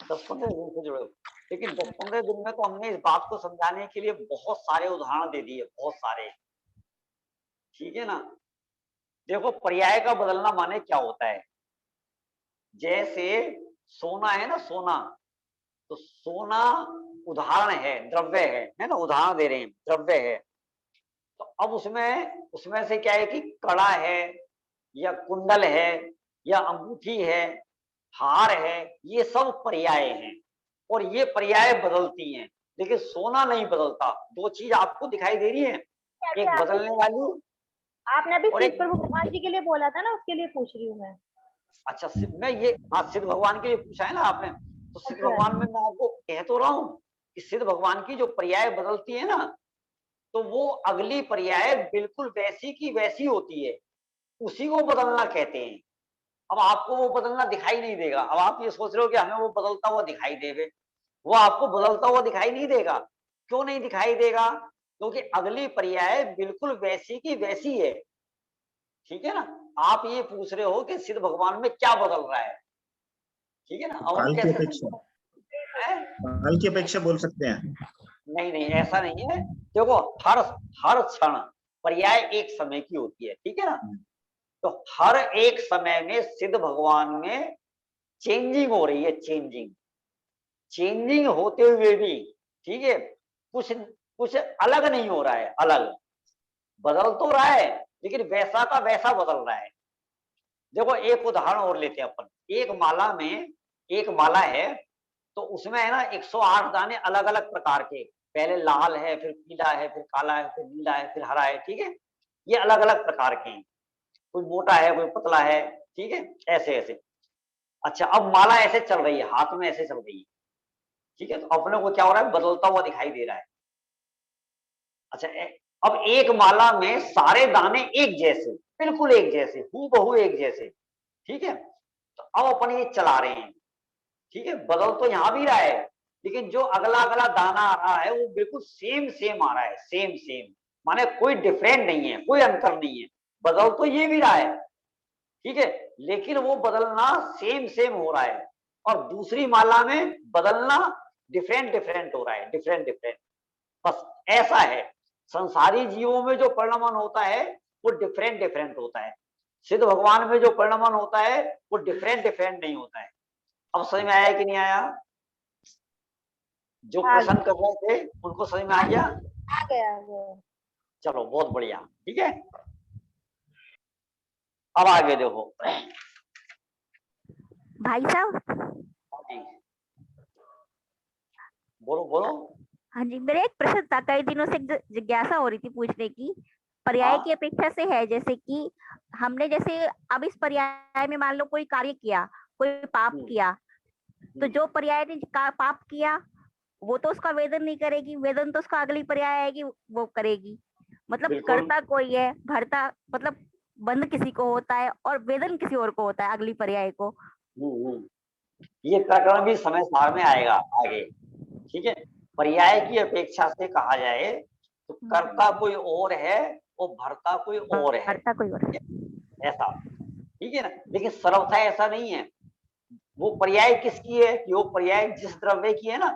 A: 10-15 दिन से जुड़े हो, लेकिन 10-15 दिन में तो हमने इस बात को समझाने के लिए बहुत सारे उदाहरण दे दिए, बहुत सारे, ठीक है ना। देखो पर्याय का बदलना माने क्या होता है, जैसे सोना है ना, सोना, तो सोना उदाहरण है, द्रव्य है ना, उदाहरण दे रहे हैं, द्रव्य है। तो अब उसमें उसमें से क्या है कि कड़ा है या कुंडल है या अंगूठी है, हार है, ये सब पर्याय हैं और ये पर्याय बदलती हैं, लेकिन सोना नहीं बदलता। दो चीज आपको दिखाई दे रही है, एक बदलने वाली
G: आपने अभी
A: और
G: शिव
A: एक,
G: प्रभु भगवान जी के लिए बोला था ना, उसके लिए पूछ रही हूँ मैं।
A: अच्छा मैं ये, हाँ सिद्ध भगवान के लिए पूछा है ना आपने, तो सिद्ध भगवान में मैं आपको कह तो रहा हूँ कि सिद्ध भगवान की जो पर्याय बदलती है ना, तो वो अगली पर्याय बिल्कुल वैसी की वैसी होती है, उसी को बदलना कहते हैं। अब आपको वो बदलना दिखाई नहीं देगा। अब आप ये सोच रहे हो कि हमें वो बदलता हुआ दिखाई देवे, वो आपको बदलता हुआ दिखाई नहीं देगा। क्यों नहीं दिखाई देगा? क्योंकि अगली पर्याय बिल्कुल वैसी की वैसी है, ठीक है ना। आप ये पूछ रहे हो कि सिद्ध भगवान में क्या बदल रहा है, ठीक है ना। अब हम
C: काल की
A: कैसे
C: अपेक्षा,
A: हैं?
C: काल की अपेक्षा बोल सकते हैं।
A: नहीं नहीं, ऐसा नहीं है। देखो हर हर क्षण पर्याय एक समय की होती है, ठीक है ना। तो हर एक समय में सिद्ध भगवान में चेंजिंग हो रही है, चेंजिंग चेंजिंग होते हुए भी, ठीक है, कुछ कुछ अलग नहीं हो रहा है, अलग बदल तो रहा है, लेकिन वैसा का वैसा बदल रहा है। देखो एक उदाहरण और लेते हैं अपन। एक माला में, एक माला है, तो उसमें है ना 108 दाने अलग अलग प्रकार के, पहले लाल है, फिर पीला है, फिर काला है, फिर नीला है, फिर हरा है, ठीक है। ये अलग अलग प्रकार के हैं, कोई मोटा है, कोई पतला है, ठीक है, ऐसे ऐसे। अच्छा अब माला ऐसे चल रही है, हाथ में ऐसे चल रही है, ठीक है, तो अपने को क्या हो रहा है, बदलता हुआ दिखाई दे रहा है। अच्छा अब एक माला में सारे दाने एक जैसे, बिल्कुल एक जैसे, हूबहू एक जैसे, ठीक है। तो अब अपन ये चला रहे हैं, ठीक है, बदल तो यहां भी रहा है, लेकिन जो अगला अगला दाना आ रहा है वो बिल्कुल सेम सेम आ रहा है, सेम सेम, माने कोई डिफरेंट नहीं है, कोई अंतर नहीं है। बदल तो ये भी रहा है, ठीक है, लेकिन वो बदलना सेम सेम हो रहा है, और दूसरी माला में बदलना डिफरेंट डिफरेंट हो रहा है, डिफरेंट डिफरेंट। बस ऐसा है, संसारी जीवों में जो परिणमन होता है वो डिफरेंट डिफरेंट होता है, सिद्ध भगवान में जो परिणमन होता है वो डिफरेंट डिफरेंट नहीं होता है। अब समझ में आया कि नहीं आया? जो प्रश्न कर रहे थे उनको समझ में आ गया?
G: आ गया, आ गया।
A: चलो बहुत बढ़िया, ठीक है। अब आगे देखो
D: भाई साहब।
A: बोलो बोलो।
D: हाँ जी, मेरा एक प्रश्न था, कई दिनों से एक जिज्ञासा हो रही थी पूछने की। पर्याय
A: हाँ
D: की अपेक्षा से है, जैसे कि हमने जैसे अब इस पर्याय में मान लो कोई कार्य किया, कोई पाप किया, तो जो पर्याय ने पाप किया वो तो उसका वेदन नहीं करेगी, वेदन तो उसका अगली पर्याय आएगी वो करेगी। मतलब
A: बिल्कुल।
D: कर्ता कोई है, भरता मतलब बंध किसी को होता है और वेदन किसी और को होता है, अगली पर्याय को।
A: ये प्रकरण भी समय सार में आएगा आगे, ठीक है। पर्याय की अपेक्षा से कहा जाए तो कर्ता कोई और है और भरता कोई और है,
D: भरता कोई और है।
A: ऐसा, ठीक है ना। लेकिन सर्वथा ऐसा नहीं है। वो पर्याय किसकी है कि वो पर्याय जिस द्रव्य की है ना,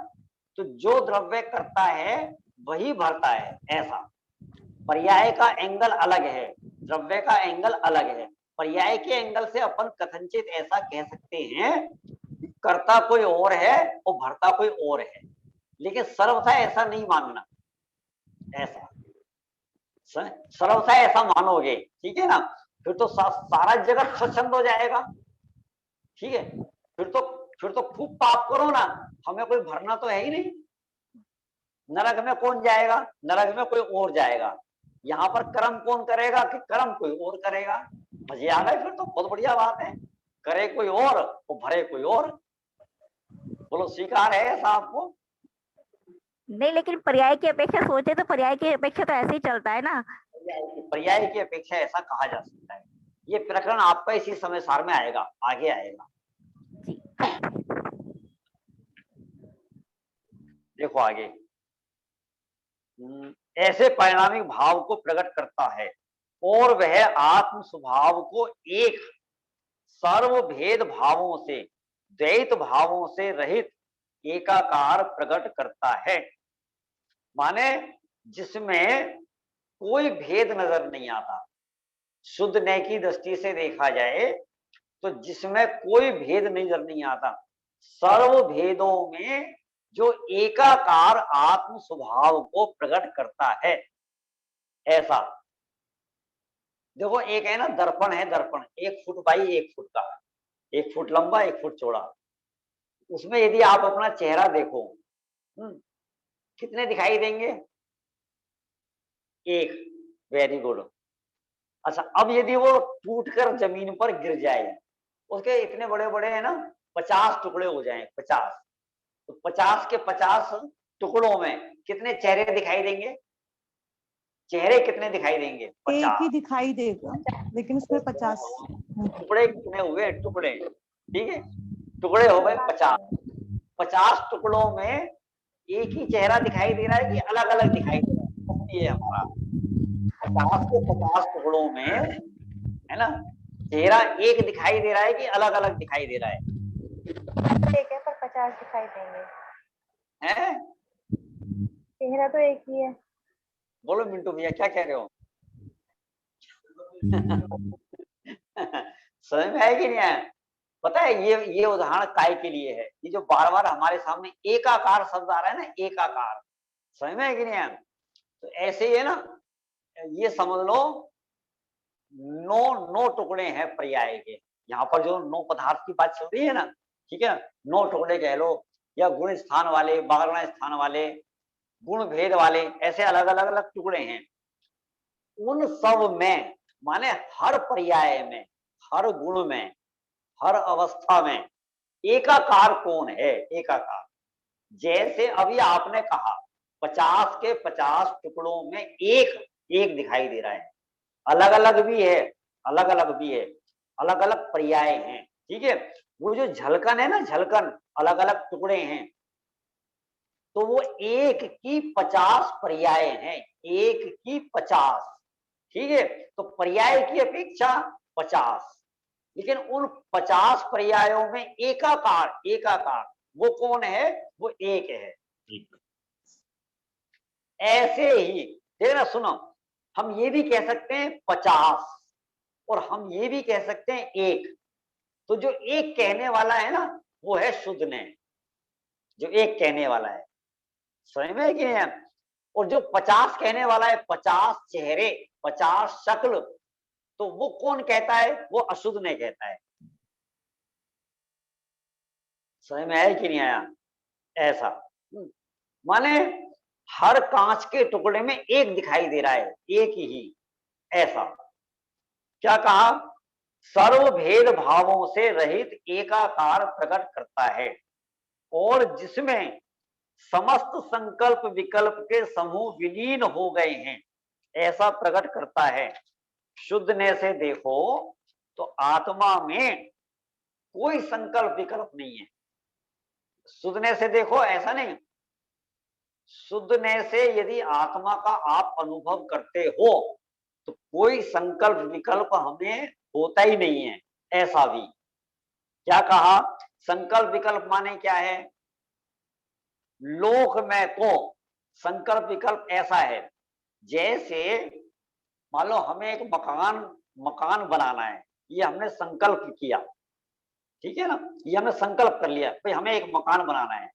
A: तो जो द्रव्य करता है वही भरता है, ऐसा। पर्याय का एंगल अलग है, द्रव्य का एंगल अलग है। पर्याय के एंगल से अपन कथनचित ऐसा कह सकते हैं कि कर्ता कोई और है और भरता कोई और है, लेकिन सर्वथा ऐसा नहीं मानना, ऐसा सर्वथा ऐसा मानोगे, ठीक है ना, फिर तो सारा जगत स्वच्छंद हो जाएगा। ठीक है, फिर तो खूब पाप करो ना, हमें कोई भरना तो है ही नहीं। नरक में कौन जाएगा? नरक में कोई और जाएगा। यहाँ पर कर्म कौन करेगा? कि कर्म कोई और करेगा। मजे आ गए, फिर तो बहुत बढ़िया बात है। करे कोई और भरे कोई और। बोलो स्वीकार है ऐसा आपको?
D: नहीं, लेकिन पर्याय की अपेक्षा सोचे तो पर्याय की अपेक्षा तो ऐसे ही चलता है ना।
A: पर्याय की अपेक्षा ऐसा कहा जा सकता है। ये प्रकरण आपका इसी समय सार में आएगा, आगे आएगा। देखो आगे, ऐसे परिणामिक भाव को प्रकट करता है और वह आत्म स्वभाव को एक सर्वभेद भावों से, द्वैत भावों से रहित एकाकार प्रकट करता है। माने जिसमें कोई भेद नजर नहीं आता। शुद्ध न्याय की दृष्टि से देखा जाए तो जिसमें कोई भेद नजर नहीं आता, सर्व भेदों में जो एकाकार आत्म स्वभाव को प्रकट करता है, ऐसा। देखो एक है ना दर्पण है, दर्पण 1 फुट बाई 1 फुट का, 1 फुट लंबा 1 फुट चौड़ा। उसमें यदि आप अपना चेहरा देखो, कितने दिखाई देंगे? 1। Very good. अच्छा, अब यदि वो टूटकर जमीन पर गिर जाए, उसके इतने बड़े बड़े है ना 50 टुकड़े हो जाएं, 50, तो 50 के 50 टुकड़ों में कितने चेहरे दिखाई देंगे? चेहरे कितने दिखाई देंगे? 50।
B: एक ही दिखाई देगा, लेकिन उसमें 50
A: टुकड़े कितने हुए? टुकड़े, ठीक है, टुकड़े हो गए 50। 50 टुकड़ों में एक ही चेहरा दिखाई दे रहा है कि अलग अलग दिखाई दे रहा है? ये हमारा 50 के 50 टुकड़ों में है ना, चेहरा एक दिखाई दे रहा है कि अलग अलग दिखाई दे रहा है?
G: एक है पर 50 दिखाई देंगे।
A: हैं?
G: चेहरा तो एक ही है।
A: बोलो मिंटू भैया क्या कह रहे हो? समझ में है कि नहीं आया? पता है ये उदाहरण काय के लिए है, ये जो बार बार हमारे सामने एकाकार शब्द आ रहा है ना, एकाकार, समझ में है कि नहीं आया? तो ऐसे ही है ना, ये समझ लो 9 टुकड़े हैं पर्याय के। यहाँ पर जो 9 पदार्थ की बात चल रही है ना, ठीक है, 9 टुकड़े कह लो, या गुण स्थान वाले, बागरण स्थान वाले, गुण भेद वाले, ऐसे अलग अलग टुकड़े हैं। उन सब में माने हर पर्याय में, हर गुण में, हर अवस्था में एकाकार कौन है? एकाकार। जैसे अभी आपने कहा 50 के 50 टुकड़ों में एक एक दिखाई दे रहा है, अलग अलग भी है, अलग अलग भी है, अलग अलग पर्याय हैं, ठीक है। वो जो झलकन है ना, झलकन, अलग अलग टुकड़े हैं, तो वो एक की 50 पर्याय हैं, एक की 50, ठीक है। तो पर्याय की अपेक्षा 50, लेकिन उन 50 पर्यायों में एकाकार, एकाकार वो कौन है? वो एक है। ऐसे ही देखना, सुनो, हम ये भी कह सकते हैं 50 और हम ये भी कह सकते हैं 1। तो जो एक कहने वाला है ना, वो है शुद्ध ने, जो एक कहने वाला है, समझ में है कि नहीं? और जो 50 कहने वाला है, 50 चेहरे, 50 शक्ल, तो वो कौन कहता है? वो अशुद्ध ने कहता है। समझ में आया कि नहीं आया? ऐसा माने हर कांच के टुकड़े में एक दिखाई दे रहा है, एक ही। ऐसा क्या कहा? सर्वभेद भावों से रहित एकाकार प्रकट करता है और जिसमें समस्त संकल्प विकल्प के समूह विलीन हो गए हैं, ऐसा प्रकट करता है। शुद्ध ने से देखो तो आत्मा में कोई संकल्प विकल्प नहीं है। शुद्धने से देखो, ऐसा नहीं, शुद्धने से यदि आत्मा का आप अनुभव करते हो तो कोई संकल्प विकल्प हमें होता ही नहीं है। ऐसा भी क्या कहा? संकल्प विकल्प माने क्या है? लोक में तो संकल्प विकल्प ऐसा है, जैसे मान लो हमें एक मकान बनाना है, ये हमने संकल्प किया, ठीक है ना, ये हमने संकल्प कर लिया भाई हमें एक मकान बनाना है।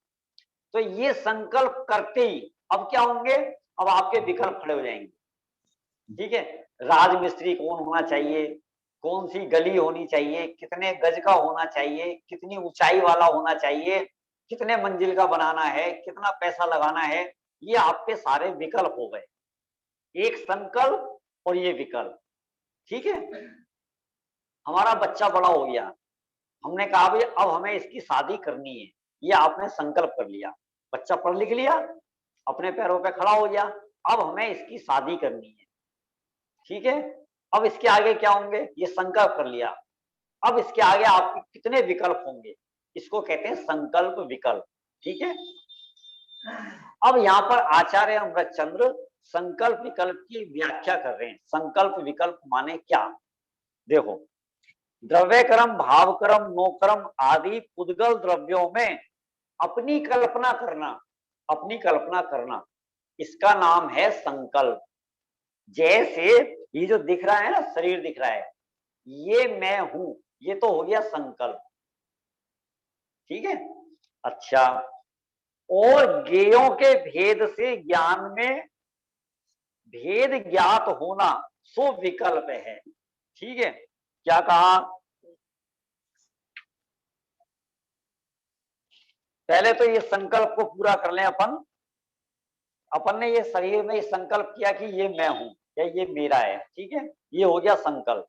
A: तो ये संकल्प करते ही अब क्या होंगे, अब आपके विकल्प खड़े हो जाएंगे। ठीक है, राजमिस्त्री कौन होना चाहिए, कौन सी गली होनी चाहिए, कितने गज का होना चाहिए, कितनी ऊंचाई वाला होना चाहिए, कितने मंजिल का बनाना है, कितना पैसा लगाना है, ये आपके सारे विकल्प हो गए। एक संकल्प और ये विकल्प। ठीक है, हमारा बच्चा बड़ा हो गया, हमने कहा भाई अब हमें इसकी शादी करनी है, ये आपने संकल्प कर लिया, बच्चा पढ़ लिख लिया, अपने पैरों पे खड़ा हो गया, अब हमें इसकी शादी करनी है। ठीक है, अब इसके आगे क्या होंगे, ये संकल्प कर लिया, अब इसके आगे आपके कितने विकल्प होंगे, इसको कहते हैं संकल्प विकल्प। ठीक है, अब यहाँ पर आचार्य अमृतचंद्र संकल्प विकल्प की व्याख्या कर रहे हैं। संकल्प विकल्प माने क्या, देखो, द्रव्य क्रम, भाव क्रम, नोक्रम आदि पुद्गल द्रव्यों में अपनी कल्पना करना, अपनी कल्पना करना, इसका नाम है संकल्प। जैसे ये जो दिख रहा है ना, शरीर दिख रहा है, ये मैं हूं, ये तो हो गया संकल्प। ठीक है, अच्छा, और ज्ञेयों के भेद से ज्ञान में भेद ज्ञात होना सो विकल्प है। ठीक है, क्या कहा, पहले तो ये संकल्प को पूरा कर लें। अपन ने ये शरीर में ये संकल्प किया कि ये मैं हूं या ये मेरा है। ठीक है, ये हो गया संकल्प।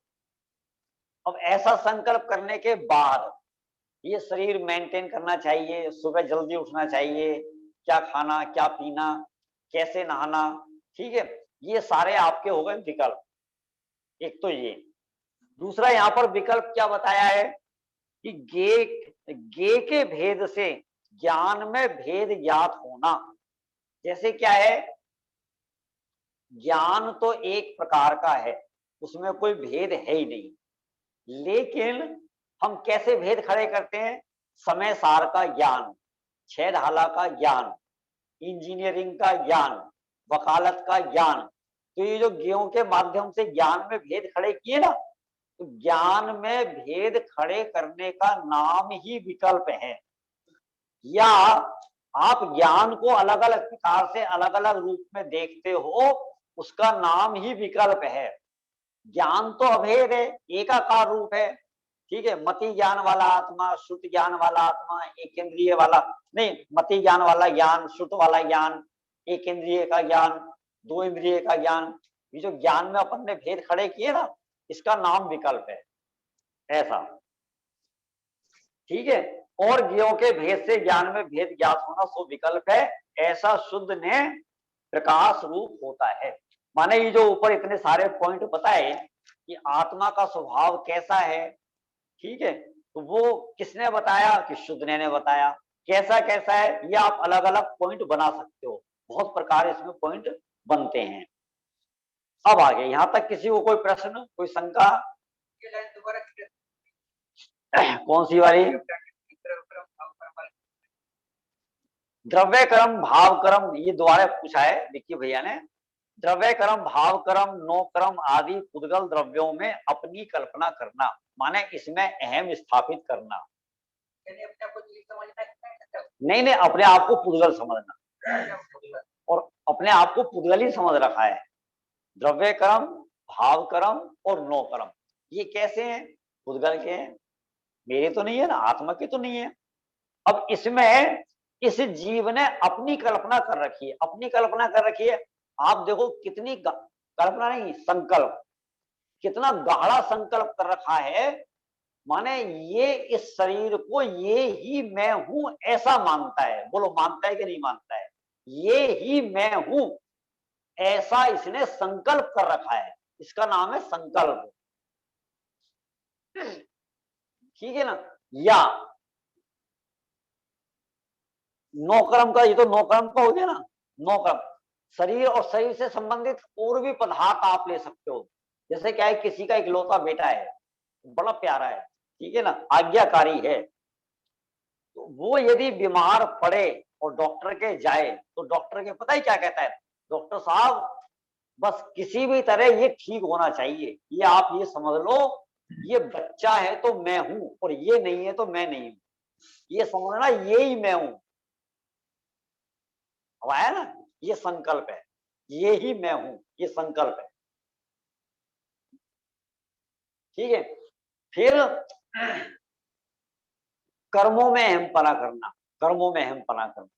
A: अब ऐसा संकल्प करने के बाद ये शरीर मेंटेन करना चाहिए, सुबह जल्दी उठना चाहिए, क्या खाना, क्या पीना, कैसे नहाना। ठीक है, ये सारे आपके हो गए विकल्प। एक तो ये, दूसरा यहां पर विकल्प क्या बताया है कि गे के भेद से ज्ञान में भेद ज्ञात होना। जैसे क्या है, ज्ञान तो एक प्रकार का है, उसमें कोई भेद है ही नहीं, लेकिन हम कैसे भेद खड़े करते हैं, समय सार का ज्ञान, छह ढाला का ज्ञान, इंजीनियरिंग का ज्ञान, वकालत का ज्ञान। तो ये जो ज्ञों के माध्यम से ज्ञान में भेद खड़े किए ना, तो ज्ञान में भेद खड़े करने का नाम ही विकल्प है। या आप ज्ञान को अलग अलग प्रकार से अलग अलग रूप में देखते हो, उसका नाम ही विकल्प है। ज्ञान तो अभेद है, एकाकार रूप है। ठीक है, मति ज्ञान वाला आत्मा, श्रुत ज्ञान वाला आत्मा, एक इंद्रिय वाला नहीं, मति ज्ञान वाला ज्ञान, श्रुत वाला ज्ञान, एक इंद्रिय का ज्ञान, दो इंद्रिय का ज्ञान। ये जो ज्ञान में अपन ने भेद खड़े किए ना, इसका नाम विकल्प है, ऐसा। ठीक है, और ज्ञों के भेद से ज्ञान में भेद ज्ञात होना सो विकल्प है, ऐसा शुद्ध ने प्रकाश रूप होता है। माने ये जो ऊपर इतने सारे पॉइंट बताए कि आत्मा का स्वभाव कैसा है, ठीक है, तो वो किसने बताया कि शुद्ध ने बताया। कैसा कैसा है, ये आप अलग अलग पॉइंट बना सकते हो, बहुत प्रकार इसमें पॉइंट बनते हैं। अब आगे यहां तक किसी को कोई प्रश्न, कोई शंका, कौन सी वाली, द्रव्य क्रम भाव क्रम, ये दोबारा पूछा है, देखिए भैया ने, द्रव्य क्रम भाव क्रम नो क्रम आदि पुद्गल द्रव्यों में अपनी कल्पना करना, माने इसमें अहम स्थापित करना। नहीं नहीं, अपने आप को पुद्गल समझना, और अपने आप को पुद्गल ही समझ रखा है। द्रव्य क्रम, भाव क्रम और नो क्रम, ये कैसे हैं, पुद्गल के हैं, मेरे तो नहीं है ना, आत्मा के तो नहीं है। अब इसमें इस जीव ने अपनी कल्पना कर रखी है, अपनी कल्पना कर रखी है। आप देखो कितनी कल्पना नहीं, संकल्प, कितना गाढ़ा संकल्प कर रखा है। माने ये इस शरीर को ये ही मैं हूं ऐसा मानता है। बोलो मानता है कि नहीं मानता है, ये ही मैं हूं ऐसा इसने संकल्प कर रखा है, इसका नाम है संकल्प। ठीक है ना। या नौकर्म का, ये तो नौकर्म का हो गया ना, नौकर्म, शरीर और शरीर से संबंधित और भी पदार्थ आप ले सकते हो। जैसे क्या है, किसी का इकलौता बेटा है, बड़ा प्यारा है, ठीक है ना, आज्ञाकारी है, तो वो यदि बीमार पड़े और डॉक्टर के जाए, तो डॉक्टर के पता ही क्या कहता है, डॉक्टर साहब बस किसी भी तरह ये ठीक होना चाहिए, ये आप ये समझ लो, ये बच्चा है तो मैं हूं और ये नहीं है तो मैं नहीं हूं, ये समझना ये ही मैं हूं। अब आया ना, ये संकल्प है, ये ही मैं हूं, ये संकल्प है। ठीक है। फिर कर्मों में अहमपना करना, कर्मों में अहमपना करना।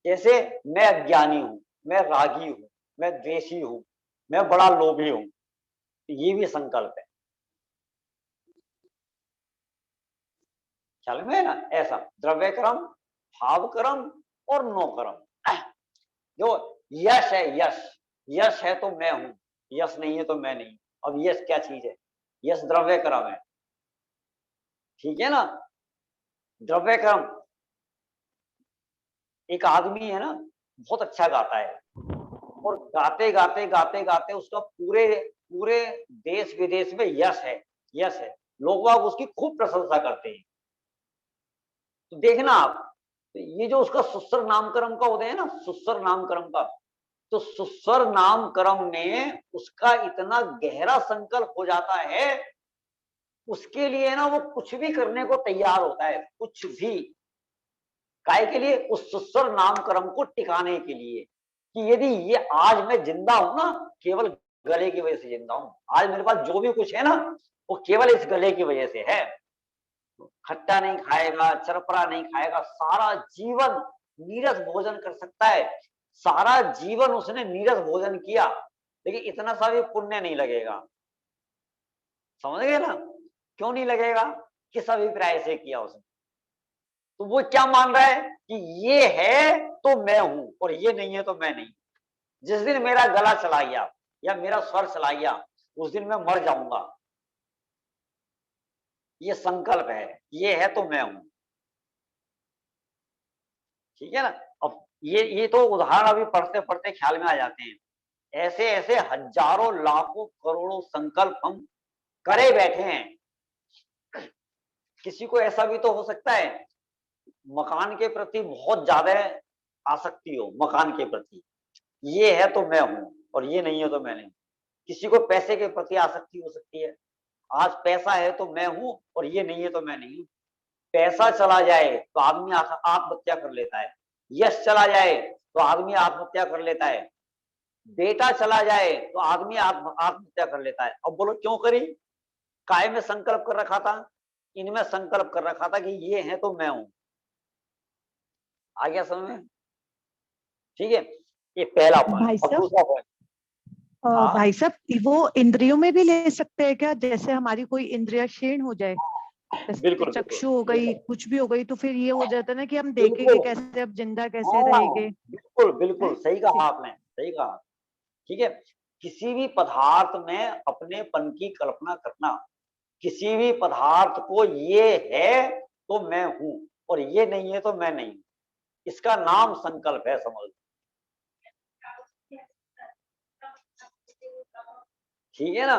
A: जैसे मैं अज्ञानी हूं, मैं रागी हूं, मैं द्वेषी हूं, मैं बड़ा लोभी हूं, ये भी संकल्प है। ख्याल में है ना? ऐसा द्रव्य कर्म, भाव कर्म और नो कर्म। जो यश है, यश, यश है तो मैं हूं, यश नहीं है तो मैं नहीं। अब यश क्या चीज है? यश द्रव्य कर्म है, ठीक है ना? द्रव्य कर्म, एक आदमी है ना, बहुत अच्छा गाता है और गाते गाते गाते गाते उसका पूरे पूरे देश विदेश में यश है, यश है, लोग बाग उसकी खूब प्रशंसा करते हैं। तो देखना आप, तो ये जो उसका सुस्वर नामकरण का उदय है ना, सुस्वर नामकरण का, तो सुस्वर नामकरण में उसका इतना गहरा संकल्प हो जाता है, उसके लिए ना वो कुछ भी करने को तैयार होता है, कुछ भी। काय के लिए? उस सुस्वर नामकरण को टिकाने के लिए, कि यदि ये आज मैं जिंदा हूं ना, केवल गले की वजह से जिंदा हूं। आज मेरे पास जो भी कुछ है ना, वो केवल इस गले की वजह से है। खट्टा नहीं खाएगा, चरपरा नहीं खाएगा, सारा जीवन नीरस भोजन कर सकता है, सारा जीवन उसने नीरस भोजन किया, लेकिन इतना सा भी पुण्य नहीं लगेगा। समझ गए ना? क्यों नहीं लगेगा? किस अभिप्राय से किया उसने? तो वो क्या मान रहा है कि ये है तो मैं हूं और ये नहीं है तो मैं नहीं। जिस दिन मेरा गला चला गया या मेरा स्वर चला गया, उस दिन मैं मर जाऊंगा। ये संकल्प है, ये है तो मैं हूं। ठीक है ना? अब ये तो उदाहरण अभी पढ़ते पढ़ते ख्याल में आ जाते हैं। ऐसे ऐसे हजारों लाखों करोड़ों संकल्प हम करे बैठे हैं। किसी को ऐसा भी तो हो सकता है, मकान के प्रति बहुत ज्यादा आसक्ति हो, मकान के प्रति, ये है तो मैं हूं और ये नहीं है तो मैं नहीं। किसी को पैसे के प्रति आसक्ति हो सकती है, आज पैसा है तो मैं हूं और ये नहीं है तो मैं नहीं हूं। पैसा चला जाए तो आदमी आत्महत्या कर लेता है, यश चला जाए तो आदमी आत्महत्या कर लेता है, बेटा चला जाए तो आदमी आत्महत्या कर लेता है। अब बोलो क्यों करी? काय में संकल्प कर रखा था? इनमें संकल्प कर रखा था कि ये है तो मैं हूं। आ गया समझ में? ठीक है, ये पहला पॉइंट।
B: भाई
A: अब
B: साहब,
A: दूसरा पॉइंट। हाँ।
B: भाई साहब, वो इंद्रियों में भी ले सकते हैं क्या? जैसे हमारी कोई इंद्रिया क्षीण हो जाए, जैसे
A: बिल्कुल
B: चक्षु हो गई, कुछ भी हो गई, तो फिर ये हो जाता है ना कि हम
A: बिल्कुल।
B: देखेंगे कैसे, अब जिंदा कैसे
A: हाँ,
B: रहेंगे।
A: बिल्कुल बिल्कुल
B: हैं?
A: सही कहा आपने, सही कहा। ठीक है, किसी भी पदार्थ में अपनेपन की कल्पना करना, किसी भी पदार्थ को ये है तो मैं हूं और ये नहीं है तो मैं नहीं हूं, इसका नाम संकल्प है, समझ। ठीक है ना?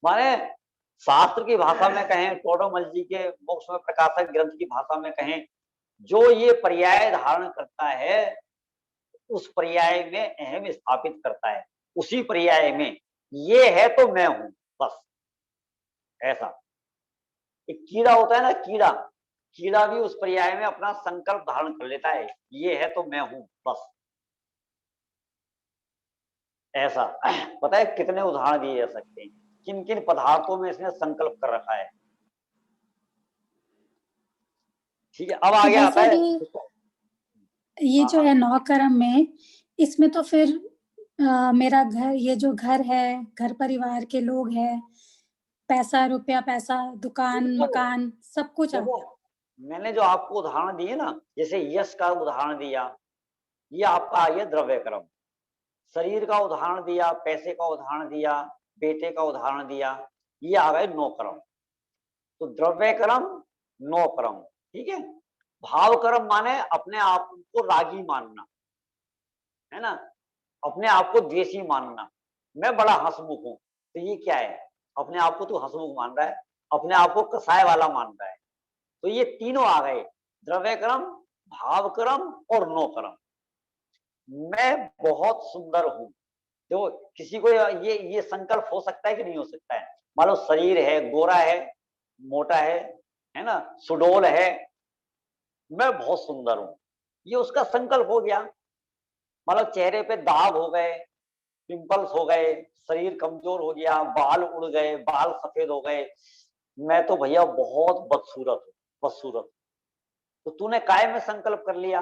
A: माने शास्त्र की भाषा में कहें, टोडरमल जी के मोक्ष में प्रकाशक ग्रंथ की भाषा में कहें, जो ये पर्याय धारण करता है उस पर्याय में अहम स्थापित करता है, उसी पर्याय में ये है तो मैं हूं, बस। ऐसा एक कीड़ा होता है ना, कीड़ा, कीड़ा भी उस पर्याय में अपना संकल्प धारण कर लेता है, ये है तो मैं हूं, बस। ऐसा पता है कितने उदाहरण दिए जा सकते हैं, किन किन पदार्थों में इसने संकल्प कर रखा है। ठीक है, अब आगे आता है
H: ये जो
A: हाँ,
H: है 9 कर्म में, इसमें तो फिर मेरा घर, ये जो घर है, घर परिवार के लोग हैं, पैसा रुपया, पैसा, दुकान,
A: बिल्कुल।
H: मकान, सब कुछ आ
A: देखो,
H: गया।
A: मैंने जो आपको उदाहरण दिए ना, जैसे यश का उदाहरण दिया, ये आपका आ गया द्रव्य कर्म। शरीर का उदाहरण दिया, पैसे का उदाहरण दिया, बेटे का उदाहरण दिया, ये आ गए 9 कर्म। तो द्रव्य कर्म, 9 कर्म। ठीक है। भाव कर्म माने अपने आप को रागी मानना, है ना, अपने आप को द्वेषी मानना, मैं बड़ा हंसमुख हूं, तो ये क्या है? अपने आप को तू हंसमुख मान रहा है, अपने आप को कसाय वाला मान रहा है। तो ये तीनों आ गए, द्रव्य कर्म, भाव कर्म और 9 कर्म। मैं बहुत सुंदर हूं, देखो किसी को ये संकल्प हो सकता है कि नहीं हो सकता है? मान लो शरीर है, गोरा है, मोटा है ना, सुडौल है, मैं बहुत सुंदर हूं, ये उसका संकल्प हो गया। मतलब चेहरे पे दाग हो गए, पिंपल्स हो गए, शरीर कमजोर हो गया, बाल उड़ गए, बाल सफेद हो गए, मैं तो भैया बहुत बदसूरत हूँ, बदसूरत। तो तूने काय में संकल्प कर लिया?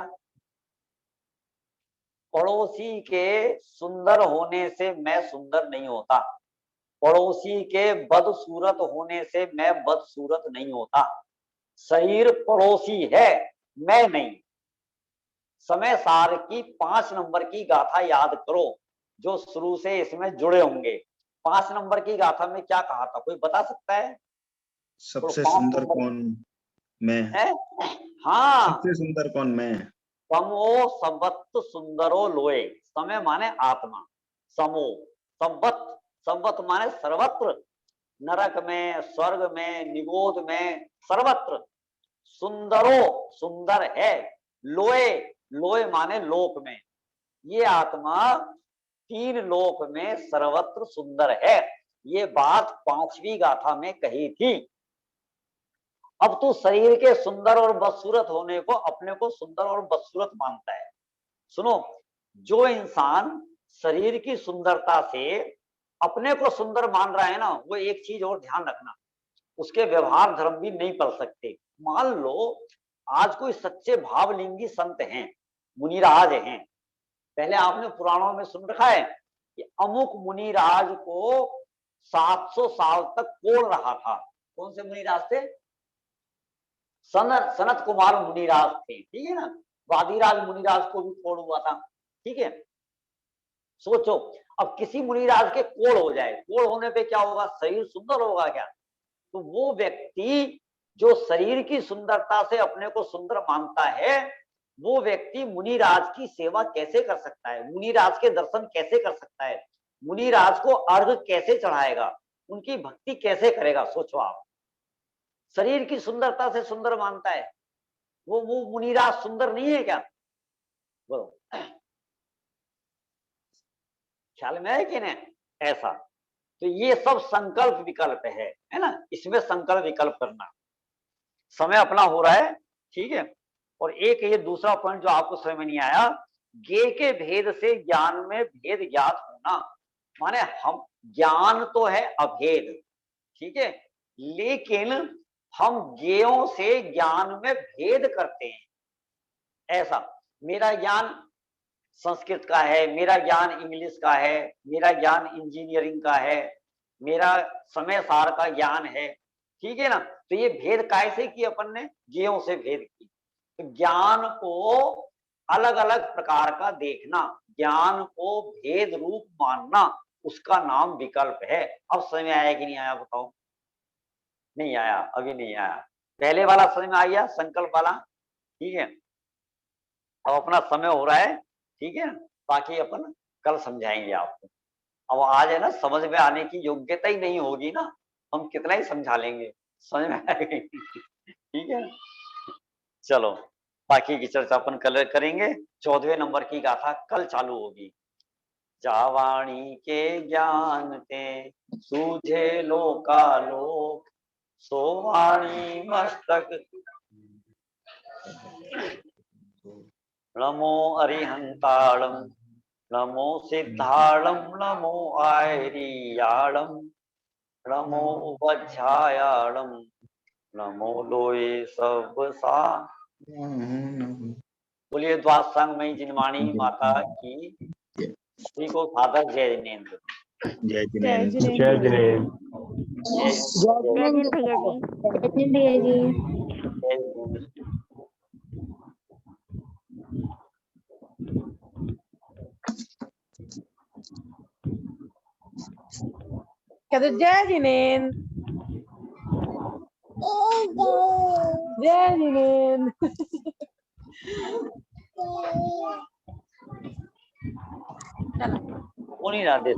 A: पड़ोसी के सुंदर होने से मैं सुंदर नहीं होता, पड़ोसी के बदसूरत होने से मैं बदसूरत नहीं होता। शरीर पड़ोसी है, मैं नहीं। समय सार की 5 नंबर की गाथा याद करो जो शुरू से इसमें जुड़े होंगे। 5 नंबर की गाथा में क्या कहा था, कोई बता सकता है?
C: सबसे
A: तो 5
C: सुंदर
A: नंबर
C: कौन? मैं।
A: है। हाँ,
C: सबसे सुंदर कौन? मैं।
A: समो संवत्त सुंदरो लोए। समय माने आत्मा, समो संवत्त, संवत्त माने सर्वत्र, नरक में, स्वर्ग में, निगोद में, सर्वत्र। सुंदरो सुंदर है, लोए, लोए माने लोक में। ये आत्मा 3 लोक में सर्वत्र सुंदर है। ये बात 5वीं गाथा में कही थी। अब तू शरीर के सुंदर और बदसूरत होने को अपने को सुंदर और बदसूरत मानता है। सुनो, जो इंसान शरीर की सुंदरता से अपने को सुंदर मान रहा है ना, वो एक चीज और ध्यान रखना, उसके व्यवहार धर्म भी नहीं पढ़ सकते। मान लो आज कोई सच्चे भावलिंगी संत हैं, मुनिराज हैं, पहले आपने पुराणों में सुन रखा है कि अमुक मुनिराज को 700 साल तक कोड़ रहा था। कौन से मुनिराज थे? सनत कुमार मुनिराज थे, ठीक है ना। वादिराज मुनिराज को भी कोड़ हुआ था, ठीक है। सोचो, अब किसी मुनिराज के कोड़ हो जाए, कोड़ होने पे क्या होगा? शरीर सुंदर होगा क्या? तो वो व्यक्ति जो शरीर की सुंदरता से अपने को सुंदर मानता है, वो व्यक्ति मुनिराज की सेवा कैसे कर सकता है? मुनिराज के दर्शन कैसे कर सकता है? मुनिराज को अर्घ कैसे चढ़ाएगा? उनकी भक्ति कैसे करेगा? सोचो आप, शरीर की सुंदरता से सुंदर मानता है, वो मुनिराज सुंदर नहीं है क्या? बोलो, ख्याल में है कि नहीं? ऐसा तो ये सब संकल्प विकल्प है ना। इसमें संकल्प विकल्प करना। समय अपना हो रहा है, ठीक है। और एक ये दूसरा पॉइंट जो आपको समझ में नहीं आया, ज्ञेय के भेद से ज्ञान में भेद ज्ञात होना, माने हम ज्ञान तो है अभेद, ठीक है, लेकिन हम ज्ञेयों से ज्ञान में भेद करते हैं। ऐसा मेरा ज्ञान संस्कृत का है, मेरा ज्ञान इंग्लिश का है, मेरा ज्ञान इंजीनियरिंग का है, मेरा समय सार का ज्ञान है, ठीक है ना। तो ये भेद कैसे की अपन ने? ज्ञेयों से भेद की। तो ज्ञान को अलग अलग प्रकार का देखना, ज्ञान को भेद रूप मानना, उसका नाम विकल्प है। अब समझ में आया कि नहीं आया बताओ? नहीं आया? अभी नहीं आया। पहले वाला समझ में आ गया, संकल्प वाला, ठीक है। अब अपना समय हो रहा है, ठीक है, बाकी अपन कल समझाएंगे आपको। अब आज है ना, समझ में आने की योग्यता ही नहीं होगी ना, हम कितना ही समझा लेंगे, समझ में आएगी? ठीक है, चलो बाकी की चर्चा अपन कल करेंगे। 14वें नंबर की गाथा कल चालू होगी। जावाणी के ज्ञान ते सूझे लोकालोक, सोवाणी मस्तक नमो अरिहंताणम, नमो सिद्धाणम, नमो आयरियाणम, नमो उपध्यायाणम, नमो लोये सब सा। बोलिए द्वादशांग मई जिनवाणी माता की, सभी को सादर जय जिनेन्द्र।
C: जय जिनेन्द्र।
B: जय जिनेन्द्र।
D: जय जिनेन्द्र भैया जी।
G: जय भैया जी।
A: जय जिनेन्द्र।
F: कहते जय जिनेन्द्र, जय जिनेन्द्र।
A: उन्हीं राधे।